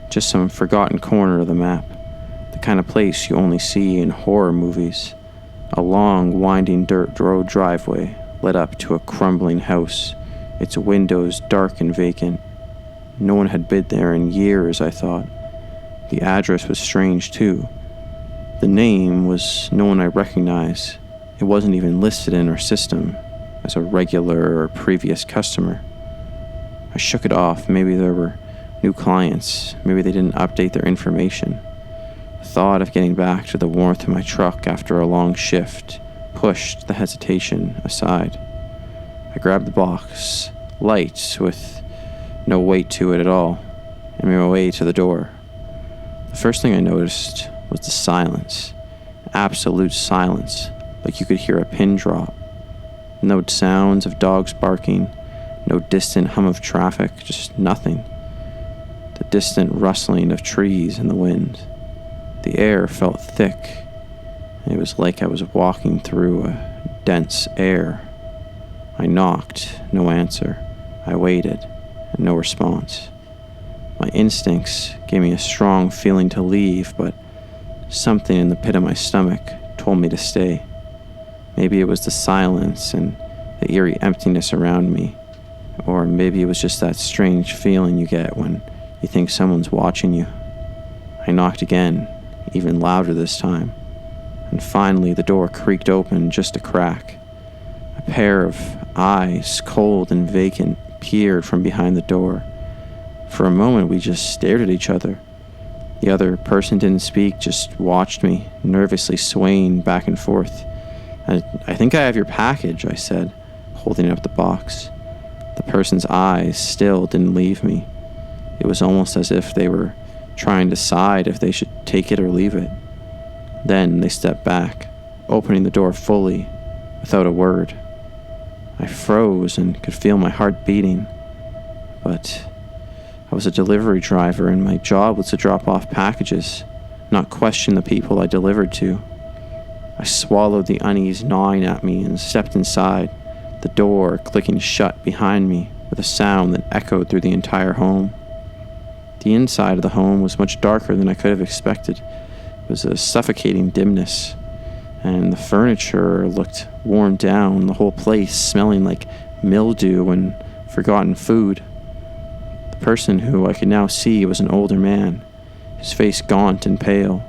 just some forgotten corner of the map, the kind of place you only see in horror movies. A long, winding dirt road driveway led up to a crumbling house, its windows dark and vacant. No one had been there in years, I thought. The address was strange, too. The name was no one I recognized. It wasn't even listed in our system as a regular or previous customer. I shook it off. Maybe there were new clients. Maybe they didn't update their information. The thought of getting back to the warmth of my truck after a long shift pushed the hesitation aside. I grabbed the box, light with no weight to it at all, and made my way to the door. The first thing I noticed was the silence. Absolute silence, like you could hear a pin drop. No sounds of dogs barking, no distant hum of traffic, just nothing. The distant rustling of trees in the wind. The air felt thick, and it was like I was walking through a dense air. I knocked, no answer. I waited, and no response. My instincts gave me a strong feeling to leave, but something in the pit of my stomach told me to stay. Maybe it was the silence and the eerie emptiness around me, or maybe it was just that strange feeling you get when you think someone's watching you. I knocked again, even louder this time, and finally the door creaked open just a crack. A pair of eyes, cold and vacant, peered from behind the door. For a moment we just stared at each other. The other person didn't speak, just watched me, nervously swaying back and forth. I think I have your package, I said, holding up the box. The person's eyes still didn't leave me. It was almost as if they were trying to decide if they should take it or leave it. Then they stepped back, opening the door fully, without a word. I froze and could feel my heart beating. But I was a delivery driver, and my job was to drop off packages, not question the people I delivered to. I swallowed the unease gnawing at me and stepped inside, the door clicking shut behind me with a sound that echoed through the entire home. The inside of the home was much darker than I could have expected. It was a suffocating dimness, and the furniture looked worn down, the whole place smelling like mildew and forgotten food. The person who I could now see was an older man, his face gaunt and pale.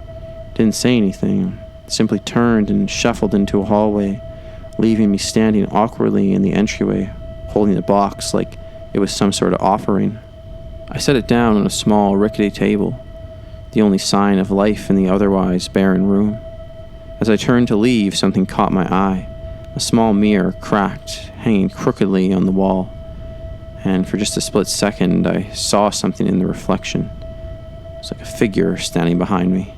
Didn't say anything, simply turned and shuffled into a hallway, leaving me standing awkwardly in the entryway, holding the box like it was some sort of offering. I set it down on a small, rickety table, the only sign of life in the otherwise barren room. As I turned to leave, something caught my eye. A small mirror cracked, hanging crookedly on the wall, and for just a split second, I saw something in the reflection. It was like a figure standing behind me.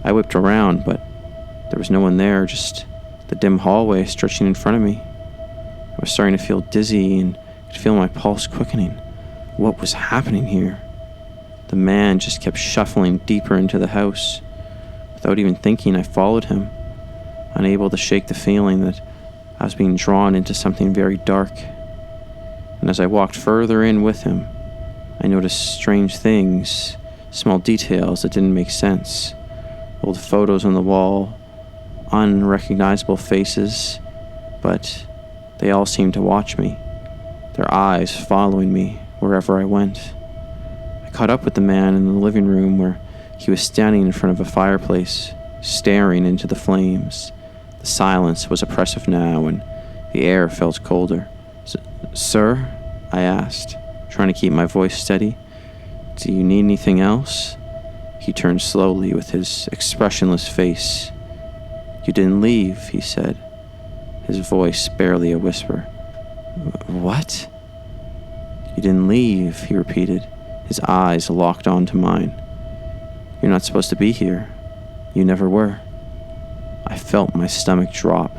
I whipped around, but there was no one there, just the dim hallway stretching in front of me. I was starting to feel dizzy and could feel my pulse quickening. What was happening here? The man just kept shuffling deeper into the house. Without even thinking, I followed him, unable to shake the feeling that I was being drawn into something very dark. And as I walked further in with him, I noticed strange things, small details that didn't make sense. old photos on the wall, unrecognizable faces, but they all seemed to watch me, their eyes following me wherever I went. I caught up with the man in the living room where he was standing in front of a fireplace, staring into the flames. The silence was oppressive now, and the air felt colder. "Sir?" I asked, trying to keep my voice steady. "Do you need anything else?" He turned slowly with his expressionless face. "You didn't leave," he said, his voice barely a whisper. "What?" "You didn't leave," he repeated, his eyes locked onto mine. "You're not supposed to be here. You never were." I felt my stomach drop.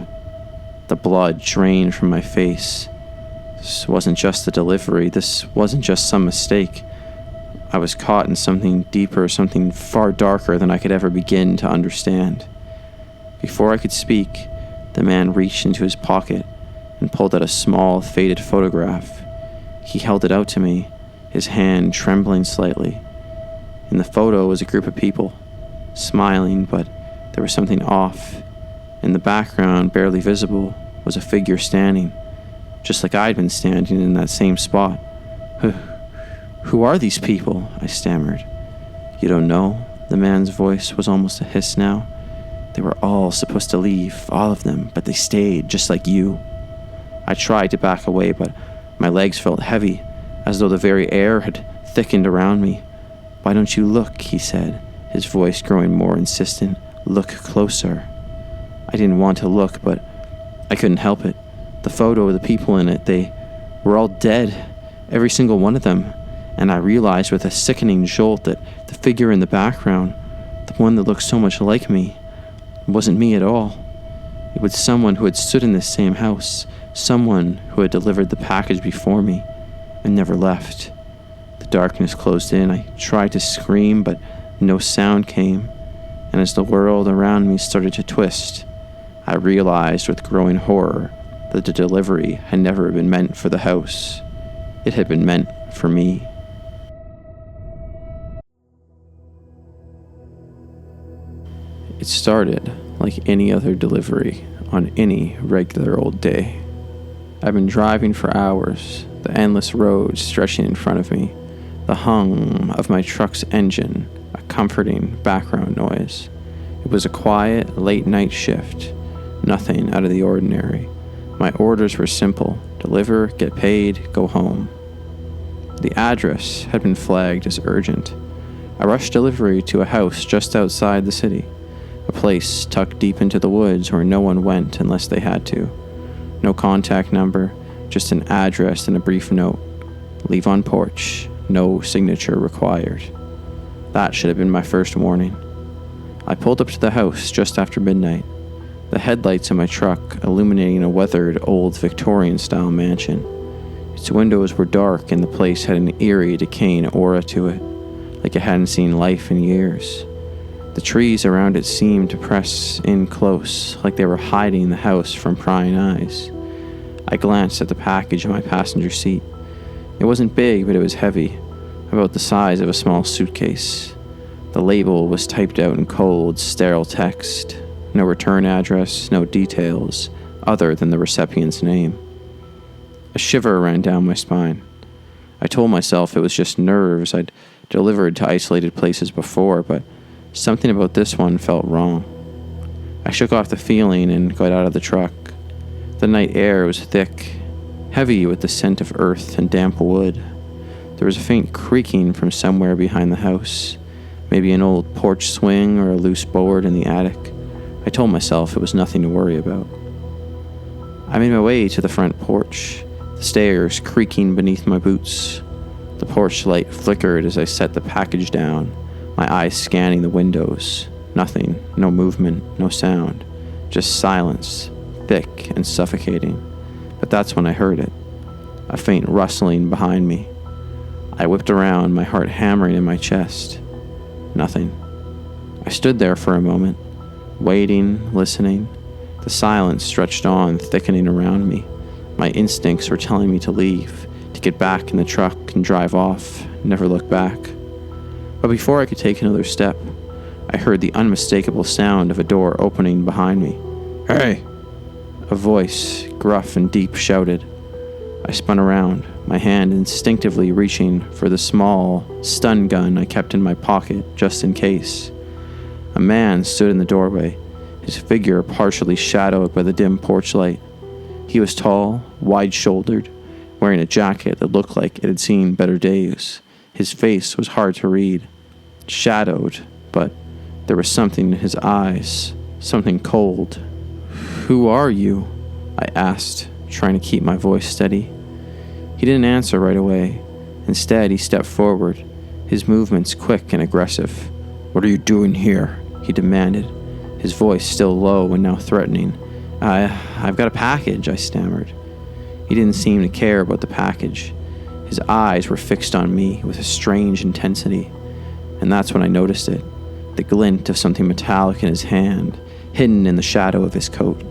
The blood drained from my face. This wasn't just a delivery. This wasn't just some mistake. I was caught in something deeper, something far darker than I could ever begin to understand. Before I could speak, the man reached into his pocket and pulled out a small, faded photograph. He held it out to me, his hand trembling slightly. In the photo was a group of people, smiling, but there was something off. In the background, barely visible, was a figure standing, just like I'd been standing in that same spot. "Who are these people?" I stammered. "You don't know?" The man's voice was almost a hiss now. "They were all supposed to leave, all of them, but they stayed, just like you." I tried to back away, but my legs felt heavy, as though the very air had thickened around me. "Why don't you look?" he said, his voice growing more insistent. "Look closer." I didn't want to look, but I couldn't help it. The photo of the people in it, they were all dead, every single one of them, and I realized with a sickening jolt that the figure in the background, the one that looked so much like me, wasn't me at all. It was someone who had stood in this same house, someone who had delivered the package before me and never left. The darkness closed in. I tried to scream, but no sound came, and as the world around me started to twist, I realized with growing horror that the delivery had never been meant for the house. It had been meant for me. It started like any other delivery on any regular old day. I've been driving for hours, the endless roads stretching in front of me, the hum of my truck's engine, a comforting background noise. It was a quiet, late-night shift, nothing out of the ordinary. My orders were simple: deliver, get paid, go home. The address had been flagged as urgent. I rushed delivery to a house just outside the city, a place tucked deep into the woods where no one went unless they had to. No contact number, just an address and a brief note. Leave on porch, no signature required. That should have been my first warning. I pulled up to the house just after midnight, the headlights of my truck illuminating a weathered old Victorian-style mansion. Its windows were dark and the place had an eerie, decaying aura to it, like it hadn't seen life in years. The trees around it seemed to press in close, like they were hiding the house from prying eyes. I glanced at the package in my passenger seat. It wasn't big, but it was heavy, about the size of a small suitcase. The label was typed out in cold, sterile text. No return address, no details, other than the recipient's name. A shiver ran down my spine. I told myself it was just nerves. I'd delivered to isolated places before, but something about this one felt wrong. I shook off the feeling and got out of the truck. The night air was thick, heavy with the scent of earth and damp wood. There was a faint creaking from somewhere behind the house, maybe an old porch swing or a loose board in the attic. I told myself it was nothing to worry about. I made my way to the front porch, the stairs creaking beneath my boots. The porch light flickered as I set the package down, my eyes scanning the windows. Nothing, no movement, no sound, just silence, thick and suffocating. But that's when I heard it, a faint rustling behind me. I whipped around, my heart hammering in my chest. Nothing. I stood there for a moment, waiting, listening. The silence stretched on, thickening around me. My instincts were telling me to leave, to get back in the truck and drive off, never look back. But before I could take another step, I heard the unmistakable sound of a door opening behind me. "Hey!" A voice, gruff and deep, shouted. I spun around, my hand instinctively reaching for the small stun gun I kept in my pocket just in case. A man stood in the doorway, his figure partially shadowed by the dim porch light. He was tall, wide-shouldered, wearing a jacket that looked like it had seen better days. His face was hard to read, shadowed, but there was something in his eyes, something cold. "Who are you?" I asked, trying to keep my voice steady. He didn't answer right away. Instead, he stepped forward, his movements quick and aggressive. "What are you doing here?" he demanded, his voice still low and now threatening. I've got a package," I stammered. He didn't seem to care about the package. His eyes were fixed on me with a strange intensity, and that's when I noticed it, the glint of something metallic in his hand, hidden in the shadow of his coat.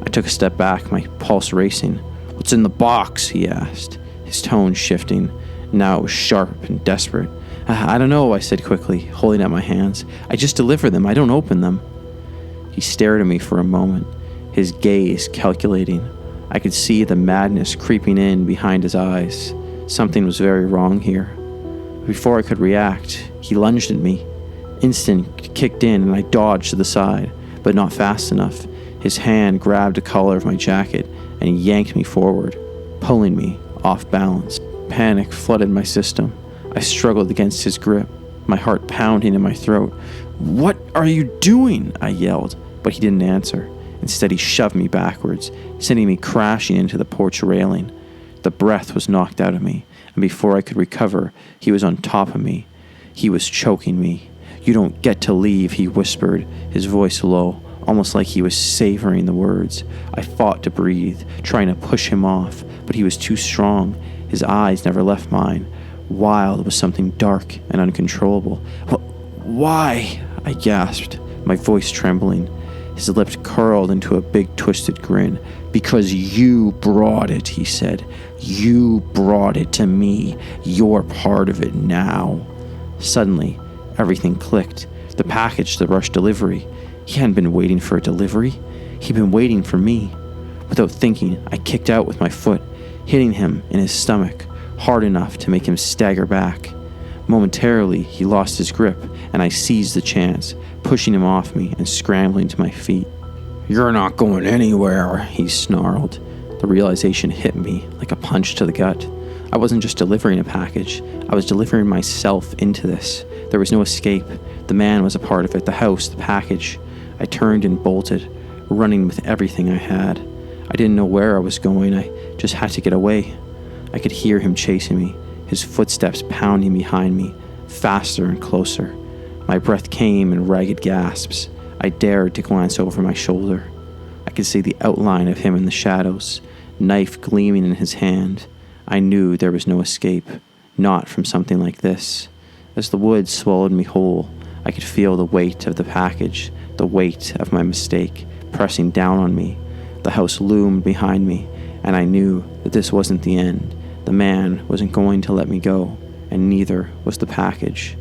I took a step back, my pulse racing. "What's in the box?" he asked, his tone shifting. Now it was sharp and desperate. I don't know," I said quickly, holding out my hands. "I just deliver them, I don't open them." He stared at me for a moment, his gaze calculating. I could see the madness creeping in behind his eyes. Something was very wrong here. Before I could react, he lunged at me. Instinct kicked in and I dodged to the side, but not fast enough. His hand grabbed the collar of my jacket and he yanked me forward, pulling me off balance. Panic flooded my system. I struggled against his grip, my heart pounding in my throat. "What are you doing?" I yelled, but he didn't answer. Instead, he shoved me backwards, sending me crashing into the porch railing. The breath was knocked out of me, and before I could recover, he was on top of me. He was choking me. "You don't get to leave," he whispered, his voice low, almost like he was savoring the words. I fought to breathe, trying to push him off, but he was too strong. His eyes never left mine. Wild was something dark and uncontrollable. "Why?" I gasped, my voice trembling. His lips curled into a big twisted grin. "Because you brought it," he said. "You brought it to me. You're part of it now." Suddenly, everything clicked. The package, the rush delivery. He hadn't been waiting for a delivery. He'd been waiting for me. Without thinking, I kicked out with my foot, hitting him in his stomach, hard enough to make him stagger back. Momentarily, he lost his grip, and I seized the chance, pushing him off me and scrambling to my feet. "You're not going anywhere," he snarled. The realization hit me like a punch to the gut. I wasn't just delivering a package. I was delivering myself into this. There was no escape. The man was a part of it, the house, the package. I turned and bolted, running with everything I had. I didn't know where I was going. I just had to get away. I could hear him chasing me, his footsteps pounding behind me, faster and closer. My breath came in ragged gasps. I dared to glance over my shoulder. I could see the outline of him in the shadows, knife gleaming in his hand. I knew there was no escape, not from something like this. As the woods swallowed me whole, I could feel the weight of the package, the weight of my mistake, pressing down on me. The house loomed behind me, and I knew that this wasn't the end. The man wasn't going to let me go, and neither was the package.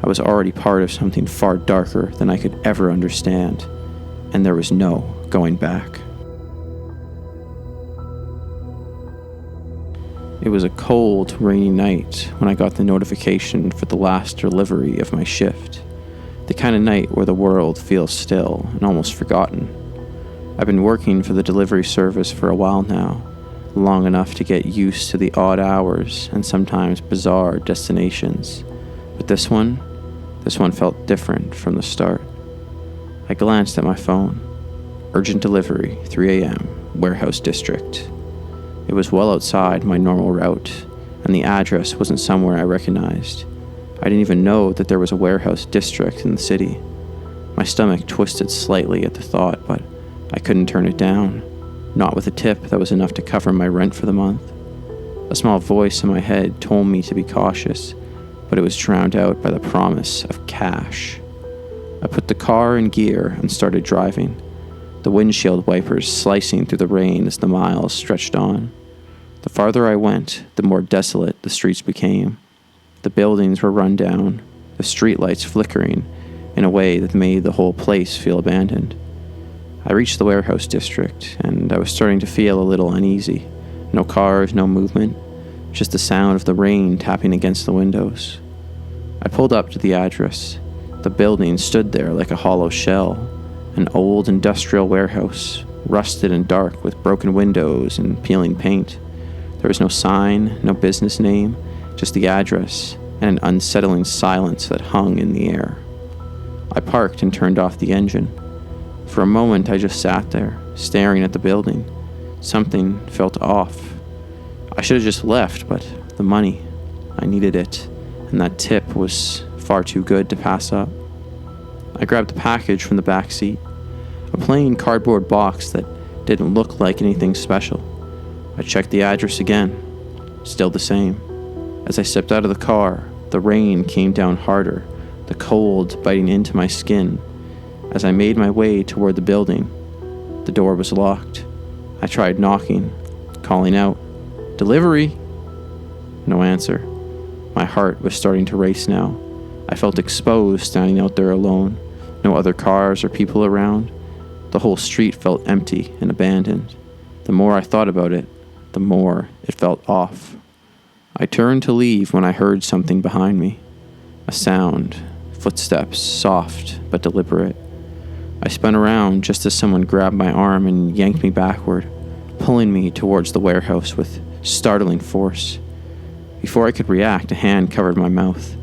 I was already part of something far darker than I could ever understand, and there was no going back. It was a cold, rainy night when I got the notification for the last delivery of my shift. The kind of night where the world feels still and almost forgotten. I've been working for the delivery service for a while now, long enough to get used to the odd hours and sometimes bizarre destinations. But this one felt different from the start. I glanced at my phone. Urgent delivery, 3 a.m., Warehouse District. It was well outside my normal route, and the address wasn't somewhere I recognized. I didn't even know that there was a warehouse district in the city. My stomach twisted slightly at the thought, but I couldn't turn it down, not with a tip that was enough to cover my rent for the month. A small voice in my head told me to be cautious, but it was drowned out by the promise of cash. I put the car in gear and started driving, the windshield wipers slicing through the rain as the miles stretched on. The farther I went, the more desolate the streets became. The buildings were run down, the streetlights flickering, in a way that made the whole place feel abandoned. I reached the warehouse district, and I was starting to feel a little uneasy. No cars, no movement, just the sound of the rain tapping against the windows. I pulled up to the address. The building stood there like a hollow shell, an old industrial warehouse, rusted and dark with broken windows and peeling paint. There was no sign, no business name, just the address and an unsettling silence that hung in the air. I parked and turned off the engine. For a moment, I just sat there, staring at the building. Something felt off. I should have just left, but the money, I needed it, and that tip was far too good to pass up. I grabbed the package from the back seat, a plain cardboard box that didn't look like anything special. I checked the address again, still the same. As I stepped out of the car, the rain came down harder, the cold biting into my skin. As I made my way toward the building, the door was locked. I tried knocking, calling out, "Delivery!" No answer. My heart was starting to race now. I felt exposed standing out there alone. No other cars or people around. The whole street felt empty and abandoned. The more I thought about it, the more it felt off. I turned to leave when I heard something behind me. A sound, footsteps, soft but deliberate. I spun around just as someone grabbed my arm and yanked me backward, pulling me towards the warehouse with startling force. Before I could react, a hand covered my mouth.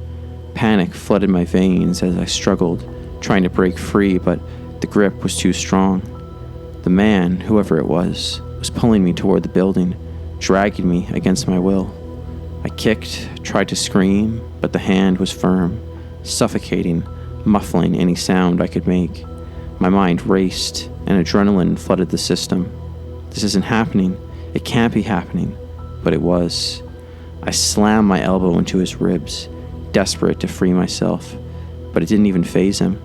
Panic flooded my veins as I struggled, trying to break free, but the grip was too strong. The man, whoever it was pulling me toward the building, dragging me against my will. I kicked, tried to scream, but the hand was firm, suffocating, muffling any sound I could make. My mind raced, and adrenaline flooded the system. This isn't happening. It can't be happening. But it was. I slammed my elbow into his ribs, desperate to free myself, but it didn't even faze him.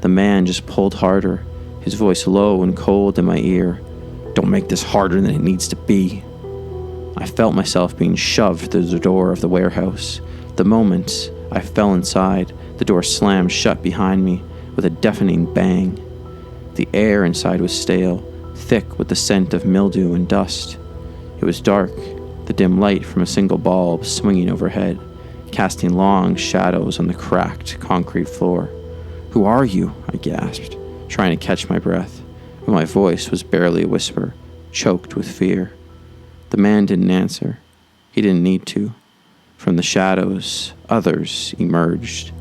The man just pulled harder, his voice low and cold in my ear. "Don't make this harder than it needs to be." I felt myself being shoved through the door of the warehouse. The moment I fell inside, the door slammed shut behind me with a deafening bang. The air inside was stale, thick with the scent of mildew and dust. It was dark, the dim light from a single bulb swinging overhead, casting long shadows on the cracked concrete floor. "Who are you?" I gasped, trying to catch my breath, but my voice was barely a whisper, choked with fear. The man didn't answer. He didn't need to. From the shadows, others emerged.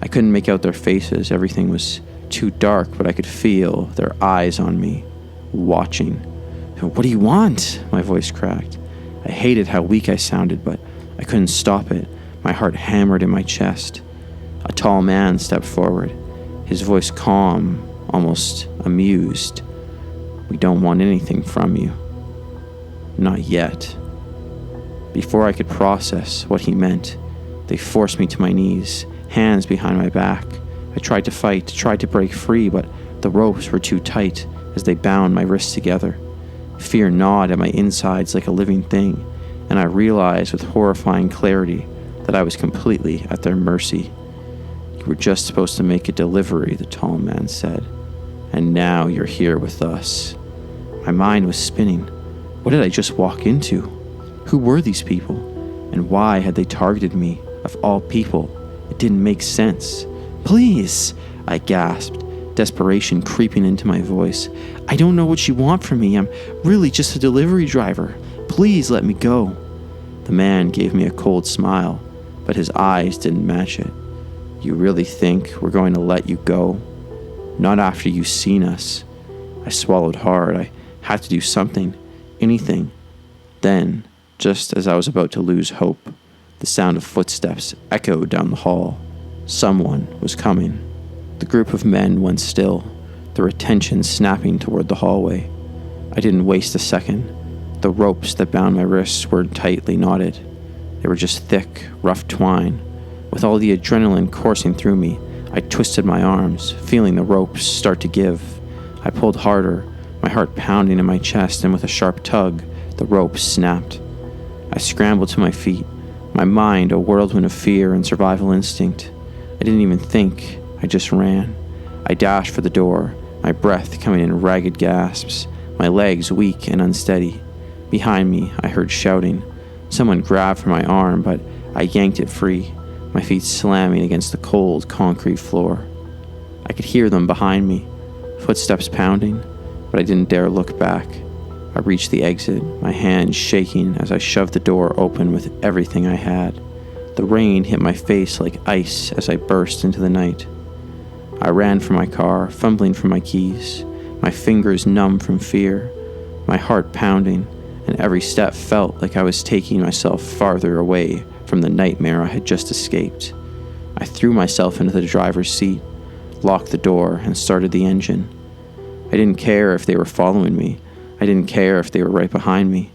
I couldn't make out their faces. Everything was too dark, but I could feel their eyes on me, watching. "What do you want?" My voice cracked. I hated how weak I sounded, but I couldn't stop it. My heart hammered in my chest. A tall man stepped forward, his voice calm, almost amused. "We don't want anything from you." Not yet. Before I could process what he meant, they forced me to my knees, hands behind my back. I tried to fight, tried to break free, but the ropes were too tight as they bound my wrists together. Fear gnawed at my insides like a living thing, and I realized with horrifying clarity that I was completely at their mercy. "You were just supposed to make a delivery," the tall man said, "and now you're here with us." My mind was spinning. What did I just walk into? Who were these people? And why had they targeted me, of all people? It didn't make sense. "Please," I gasped, desperation creeping into my voice. "I don't know what you want from me. I'm really just a delivery driver. Please let me go." The man gave me a cold smile, but his eyes didn't match it. "You really think we're going to let you go? Not after you've seen us." I swallowed hard. I had to do something. Anything. Then, just as I was about to lose hope, the sound of footsteps echoed down the hall. Someone was coming. The group of men went still, their attention snapping toward the hallway. I didn't waste a second. The ropes that bound my wrists were tightly knotted. They were just thick, rough twine. With all the adrenaline coursing through me, I twisted my arms, feeling the ropes start to give. I pulled harder, my heart pounding in my chest, and with a sharp tug, the rope snapped. I scrambled to my feet, my mind a whirlwind of fear and survival instinct. I didn't even think. I just ran. I dashed for the door, my breath coming in ragged gasps, my legs weak and unsteady. Behind me, I heard shouting. Someone grabbed for my arm, but I yanked it free, my feet slamming against the cold concrete floor. I could hear them behind me, footsteps pounding, but I didn't dare look back. I reached the exit, my hands shaking as I shoved the door open with everything I had. The rain hit my face like ice as I burst into the night. I ran for my car, fumbling for my keys, my fingers numb from fear, my heart pounding, and every step felt like I was taking myself farther away from the nightmare I had just escaped. I threw myself into the driver's seat, locked the door, and started the engine. I didn't care if they were following me. I didn't care if they were right behind me.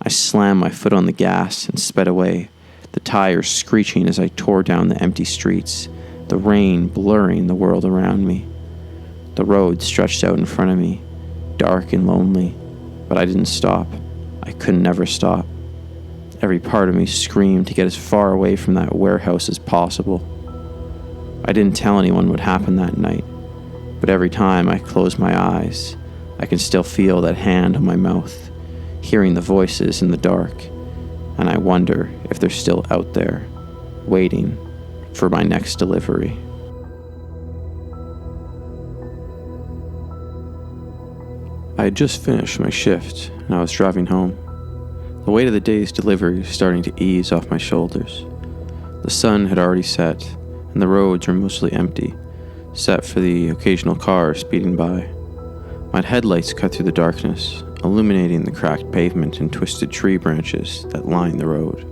I slammed my foot on the gas and sped away, the tires screeching as I tore down the empty streets, the rain blurring the world around me. The road stretched out in front of me, dark and lonely, but I didn't stop. I could never stop. Every part of me screamed to get as far away from that warehouse as possible. I didn't tell anyone what happened that night, but every time I close my eyes, I can still feel that hand on my mouth, hearing the voices in the dark, and I wonder if they're still out there, waiting for my next delivery. I had just finished my shift, and I was driving home. The weight of the day's delivery was starting to ease off my shoulders. The sun had already set, and the roads were mostly empty, except for the occasional car speeding by. My headlights cut through the darkness, illuminating the cracked pavement and twisted tree branches that lined the road.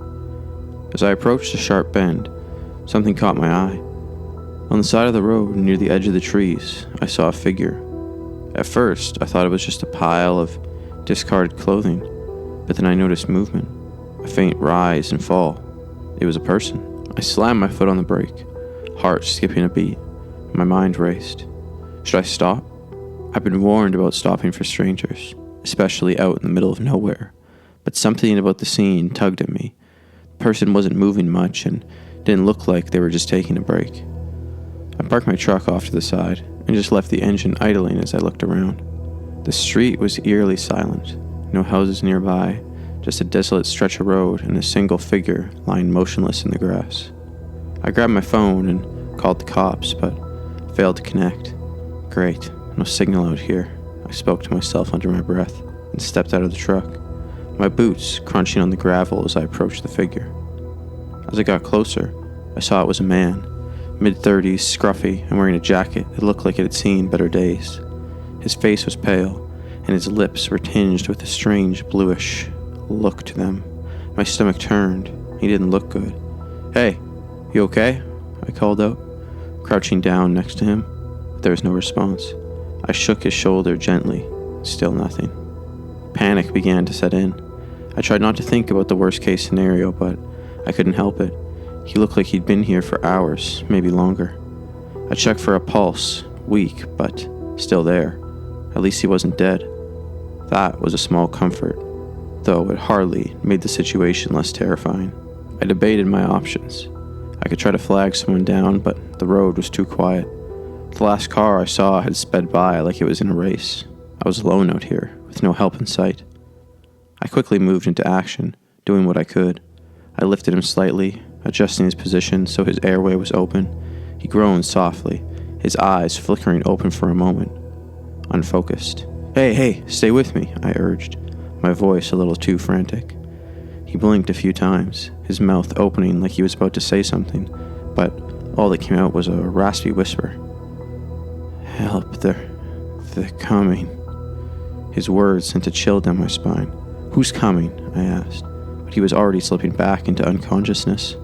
As I approached a sharp bend, something caught my eye. On the side of the road, near the edge of the trees, I saw a figure. At first, I thought it was just a pile of discarded clothing, but then I noticed movement, a faint rise and fall. It was a person. I slammed my foot on the brake, heart skipping a beat. My mind raced. Should I stop? I've been warned about stopping for strangers, especially out in the middle of nowhere, but something about the scene tugged at me. The person wasn't moving much and didn't look like they were just taking a break. I parked my truck off to the side and just left the engine idling as I looked around. The street was eerily silent, no houses nearby, just a desolate stretch of road and a single figure lying motionless in the grass. I grabbed my phone and called the cops, but failed to connect. Great, no signal out here, I spoke to myself under my breath and stepped out of the truck, my boots crunching on the gravel as I approached the figure. As I got closer, I saw it was a man, mid-30s, scruffy, and wearing a jacket that looked like it had seen better days. His face was pale, and his lips were tinged with a strange bluish look to them. My stomach turned. He didn't look good. "Hey, you okay?" I called out, crouching down next to him. But there was no response. I shook his shoulder gently. Still nothing. Panic began to set in. I tried not to think about the worst-case scenario, but I couldn't help it. He looked like he'd been here for hours, maybe longer. I checked for a pulse, weak, but still there. At least he wasn't dead. That was a small comfort, though it hardly made the situation less terrifying. I debated my options. I could try to flag someone down, but the road was too quiet. The last car I saw had sped by like it was in a race. I was alone out here, with no help in sight. I quickly moved into action, doing what I could. I lifted him slightly, adjusting his position so his airway was open. He groaned softly, his eyes flickering open for a moment. Unfocused. Hey, stay with me," I urged, my voice a little too frantic. He blinked a few times, his mouth opening like he was about to say something, but all that came out was a raspy whisper. "Help, they're coming." His words sent a chill down my spine. "Who's coming?" I asked, but he was already slipping back into unconsciousness.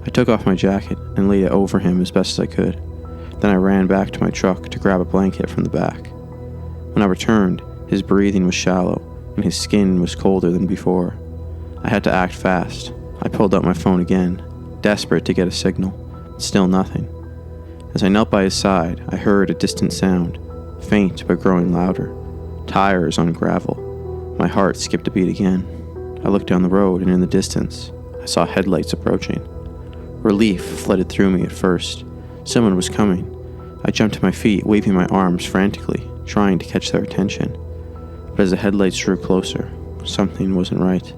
I took off my jacket and laid it over him as best as I could. Then I ran back to my truck to grab a blanket from the back. When I returned, his breathing was shallow, and his skin was colder than before. I had to act fast. I pulled out my phone again, desperate to get a signal, but still nothing. As I knelt by his side, I heard a distant sound, faint but growing louder. Tires on gravel. My heart skipped a beat again. I looked down the road, and in the distance, I saw headlights approaching. Relief flooded through me at first. Someone was coming, I jumped to my feet, waving my arms frantically, trying to catch their attention. But as the headlights drew closer, something wasn't right.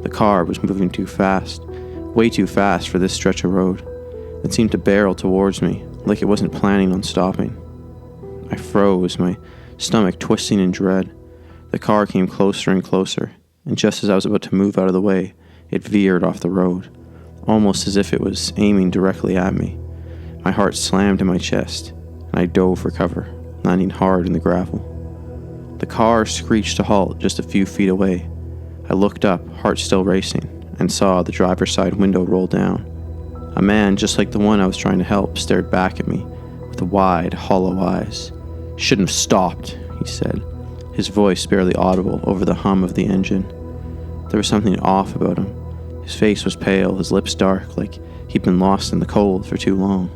The car was moving too fast, way too fast for this stretch of road. It seemed to barrel towards me, like it wasn't planning on stopping. I froze, my stomach twisting in dread. The car came closer and closer, and just as I was about to move out of the way, it veered off the road, almost as if it was aiming directly at me. My heart slammed in my chest, and I dove for cover, landing hard in the gravel. The car screeched to halt just a few feet away. I looked up, heart still racing, and saw the driver's side window roll down. A man, just like the one I was trying to help, stared back at me with wide, hollow eyes. "Shouldn't have stopped," he said, his voice barely audible over the hum of the engine. There was something off about him. His face was pale, his lips dark, like he'd been lost in the cold for too long.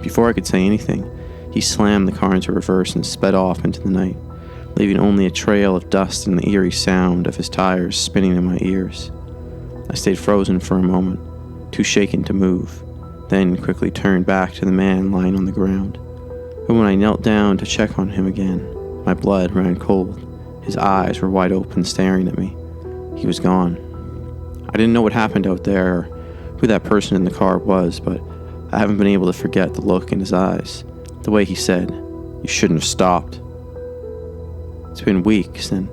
Before I could say anything, he slammed the car into reverse and sped off into the night, leaving only a trail of dust and the eerie sound of his tires spinning in my ears. I stayed frozen for a moment, too shaken to move, then quickly turned back to the man lying on the ground. But when I knelt down to check on him again, my blood ran cold. His eyes were wide open, staring at me. He was gone. I didn't know what happened out there or who that person in the car was, but I haven't been able to forget the look in his eyes, the way he said, "You shouldn't have stopped." It's been weeks, and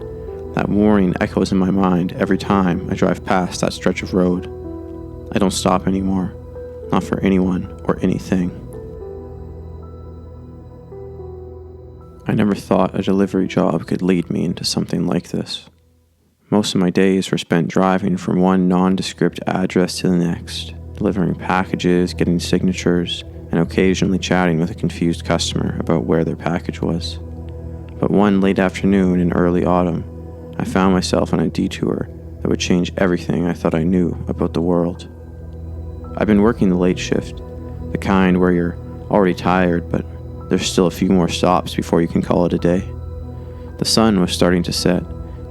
that warning echoes in my mind every time I drive past that stretch of road. I don't stop anymore, not for anyone or anything. I never thought a delivery job could lead me into something like this. Most of my days were spent driving from one nondescript address to the next, delivering packages, getting signatures, and occasionally chatting with a confused customer about where their package was. But one late afternoon in early autumn, I found myself on a detour that would change everything I thought I knew about the world. I've been working the late shift, the kind where you're already tired, but there's still a few more stops before you can call it a day. The sun was starting to set,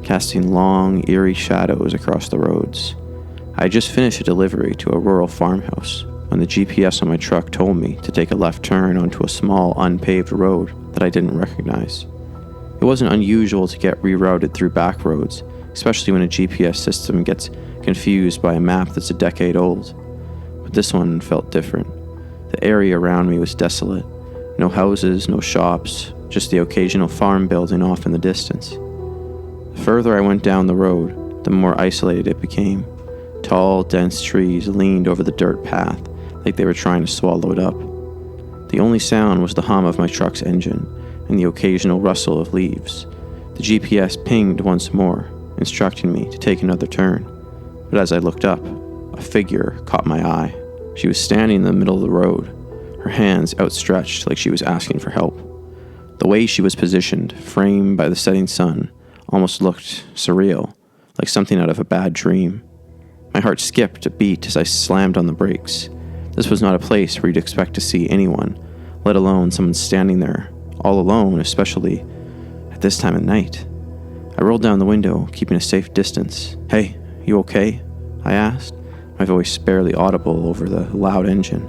casting long, eerie shadows across the roads. I had just finished a delivery to a rural farmhouse when the GPS on my truck told me to take a left turn onto a small, unpaved road that I didn't recognize. It wasn't unusual to get rerouted through back roads, especially when a GPS system gets confused by a map that's a decade old. But this one felt different. The area around me was desolate. No houses, no shops, just the occasional farm building off in the distance. The further I went down the road, the more isolated it became. Tall, dense trees leaned over the dirt path like they were trying to swallow it up. The only sound was the hum of my truck's engine and the occasional rustle of leaves. The GPS pinged once more, instructing me to take another turn. But as I looked up, a figure caught my eye. She was standing in the middle of the road, her hands outstretched like she was asking for help. The way she was positioned, framed by the setting sun, almost looked surreal, like something out of a bad dream. My heart skipped a beat as I slammed on the brakes. This was not a place where you'd expect to see anyone, let alone someone standing there, all alone, especially at this time of night. I rolled down the window, keeping a safe distance. "Hey, you okay?" I asked, my voice barely audible over the loud engine.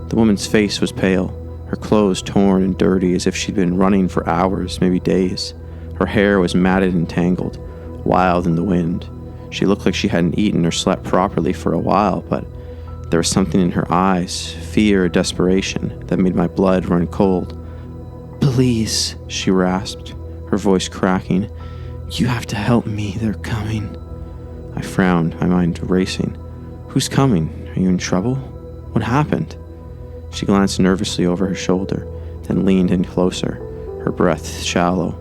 The woman's face was pale, her clothes torn and dirty as if she'd been running for hours, maybe days. Her hair was matted and tangled, wild in the wind. She looked like she hadn't eaten or slept properly for a while, but there was something in her eyes, fear, desperation, that made my blood run cold. "Please," she rasped, her voice cracking. "You have to help me, they're coming." I frowned, my mind racing. "Who's coming? Are you in trouble? What happened?" She glanced nervously over her shoulder, then leaned in closer, her breath shallow.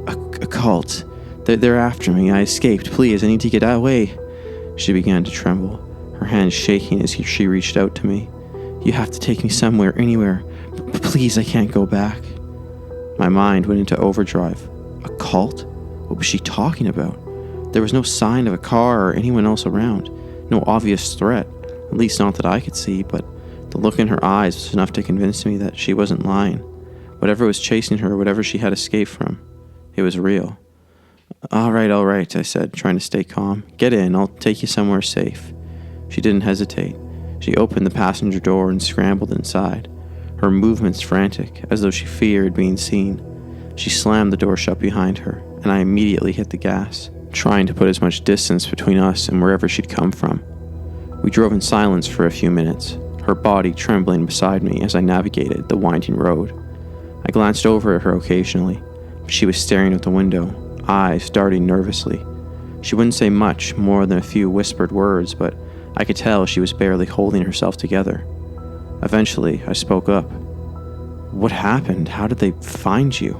A cult. They're after me. I escaped. Please, I need to get away." She began to tremble, her hands shaking as she reached out to me. "You have to take me somewhere, anywhere. Please, I can't go back." My mind went into overdrive. A cult? What was she talking about? There was no sign of a car or anyone else around. No obvious threat, at least not that I could see, but the look in her eyes was enough to convince me that she wasn't lying. Whatever was chasing her, whatever she had escaped from, it was real. All right, I said, trying to stay calm. "Get in, I'll take you somewhere safe." She didn't hesitate. She opened the passenger door and scrambled inside. her movements frantic, as though she feared being seen. She slammed the door shut behind her, and I immediately hit the gas, trying to put as much distance between us and wherever she'd come from. We drove in silence for a few minutes, her body trembling beside me as I navigated the winding road. I glanced over at her occasionally, but she was staring out the window, eyes darting nervously. She wouldn't say much more than a few whispered words, but I could tell she was barely holding herself together. Eventually, I spoke up. "What happened? How did they find you?"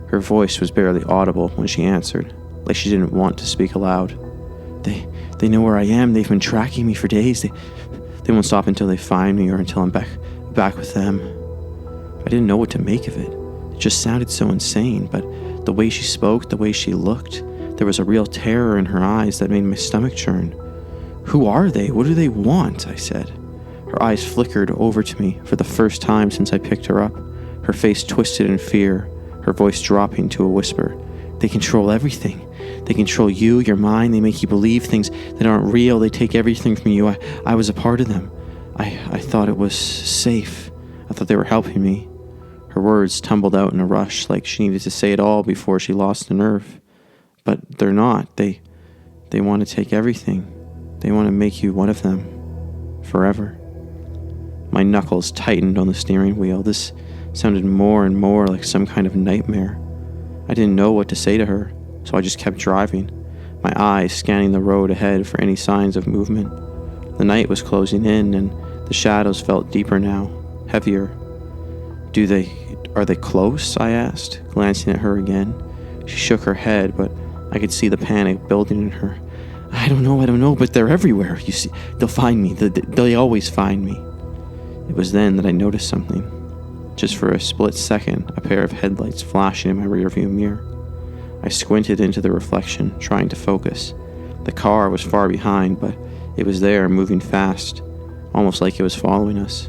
Her voice was barely audible when she answered, like she didn't want to speak aloud. They know where I am. They've been tracking me for days. They won't stop until they find me or until I'm back with them." I didn't know what to make of it. It just sounded so insane, but the way she spoke, the way she looked, there was a real terror in her eyes that made my stomach churn. "Who are they? What do they want?" I said. Her eyes flickered over to me for the first time since I picked her up, her face twisted in fear, her voice dropping to a whisper. "They control everything. They control you, your mind. They make you believe things that aren't real. They take everything from you. I was a part of them. I thought it was safe. I thought they were helping me." Her words tumbled out in a rush, like she needed to say it all before she lost the nerve. "But they're not. They want to take everything. They want to make you one of them. Forever." My knuckles tightened on the steering wheel. This sounded more and more like some kind of nightmare. I didn't know what to say to her, so I just kept driving, my eyes scanning the road ahead for any signs of movement. The night was closing in, and the shadows felt deeper now, heavier. Are they close?" I asked, glancing at her again. She shook her head, but I could see the panic building in her. I don't know, but they're everywhere. You see, they'll find me. They always find me." It was then that I noticed something. Just for a split second, a pair of headlights flashing in my rearview mirror. I squinted into the reflection, trying to focus. The car was far behind, but it was there, moving fast, almost like it was following us.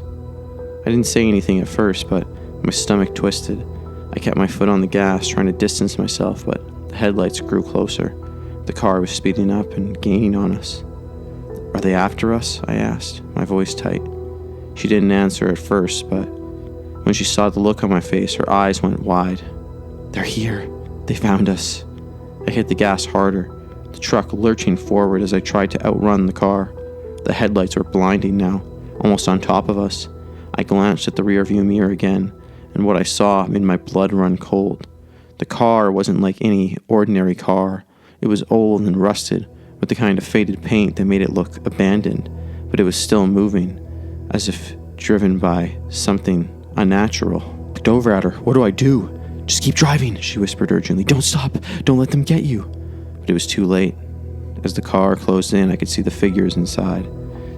I didn't say anything at first, but my stomach twisted. I kept my foot on the gas, trying to distance myself, but the headlights grew closer. The car was speeding up and gaining on us. "Are they after us?" I asked, my voice tight. She didn't answer at first, but when she saw the look on my face, her eyes went wide. "They're here. They found us." I hit the gas harder, the truck lurching forward as I tried to outrun the car. The headlights were blinding now, almost on top of us. I glanced at the rearview mirror again, and what I saw made my blood run cold. The car wasn't like any ordinary car. It was old and rusted, with the kind of faded paint that made it look abandoned, but it was still moving, as if driven by something unnatural. I looked over at her. "What do I do?" "Just keep driving," she whispered urgently. "Don't stop. Don't let them get you." But it was too late. As the car closed in, I could see the figures inside,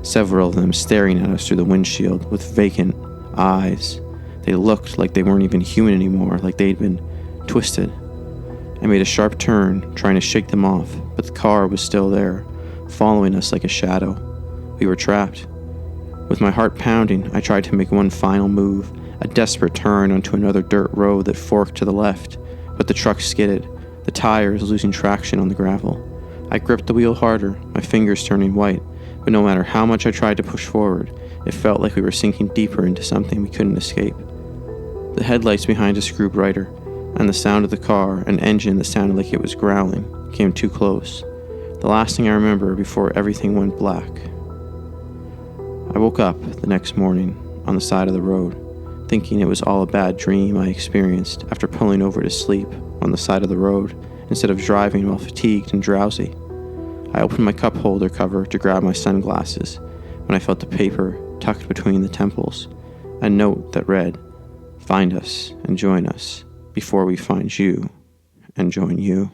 several of them staring at us through the windshield with vacant eyes. They looked like they weren't even human anymore, like they'd been twisted. I made a sharp turn, trying to shake them off, but the car was still there, following us like a shadow. We were trapped. With my heart pounding, I tried to make one final move, a desperate turn onto another dirt road that forked to the left, but the truck skidded, the tires losing traction on the gravel. I gripped the wheel harder, my fingers turning white, but no matter how much I tried to push forward, it felt like we were sinking deeper into something we couldn't escape. The headlights behind us grew brighter, and the sound of the car, an engine that sounded like it was growling, came too close. The last thing I remember before everything went black. I woke up the next morning on the side of the road, thinking it was all a bad dream I experienced after pulling over to sleep on the side of the road instead of driving while fatigued and drowsy. I opened my cup holder cover to grab my sunglasses when I felt the paper tucked between the temples, a note that read, "Find us and join us before we find you and join you."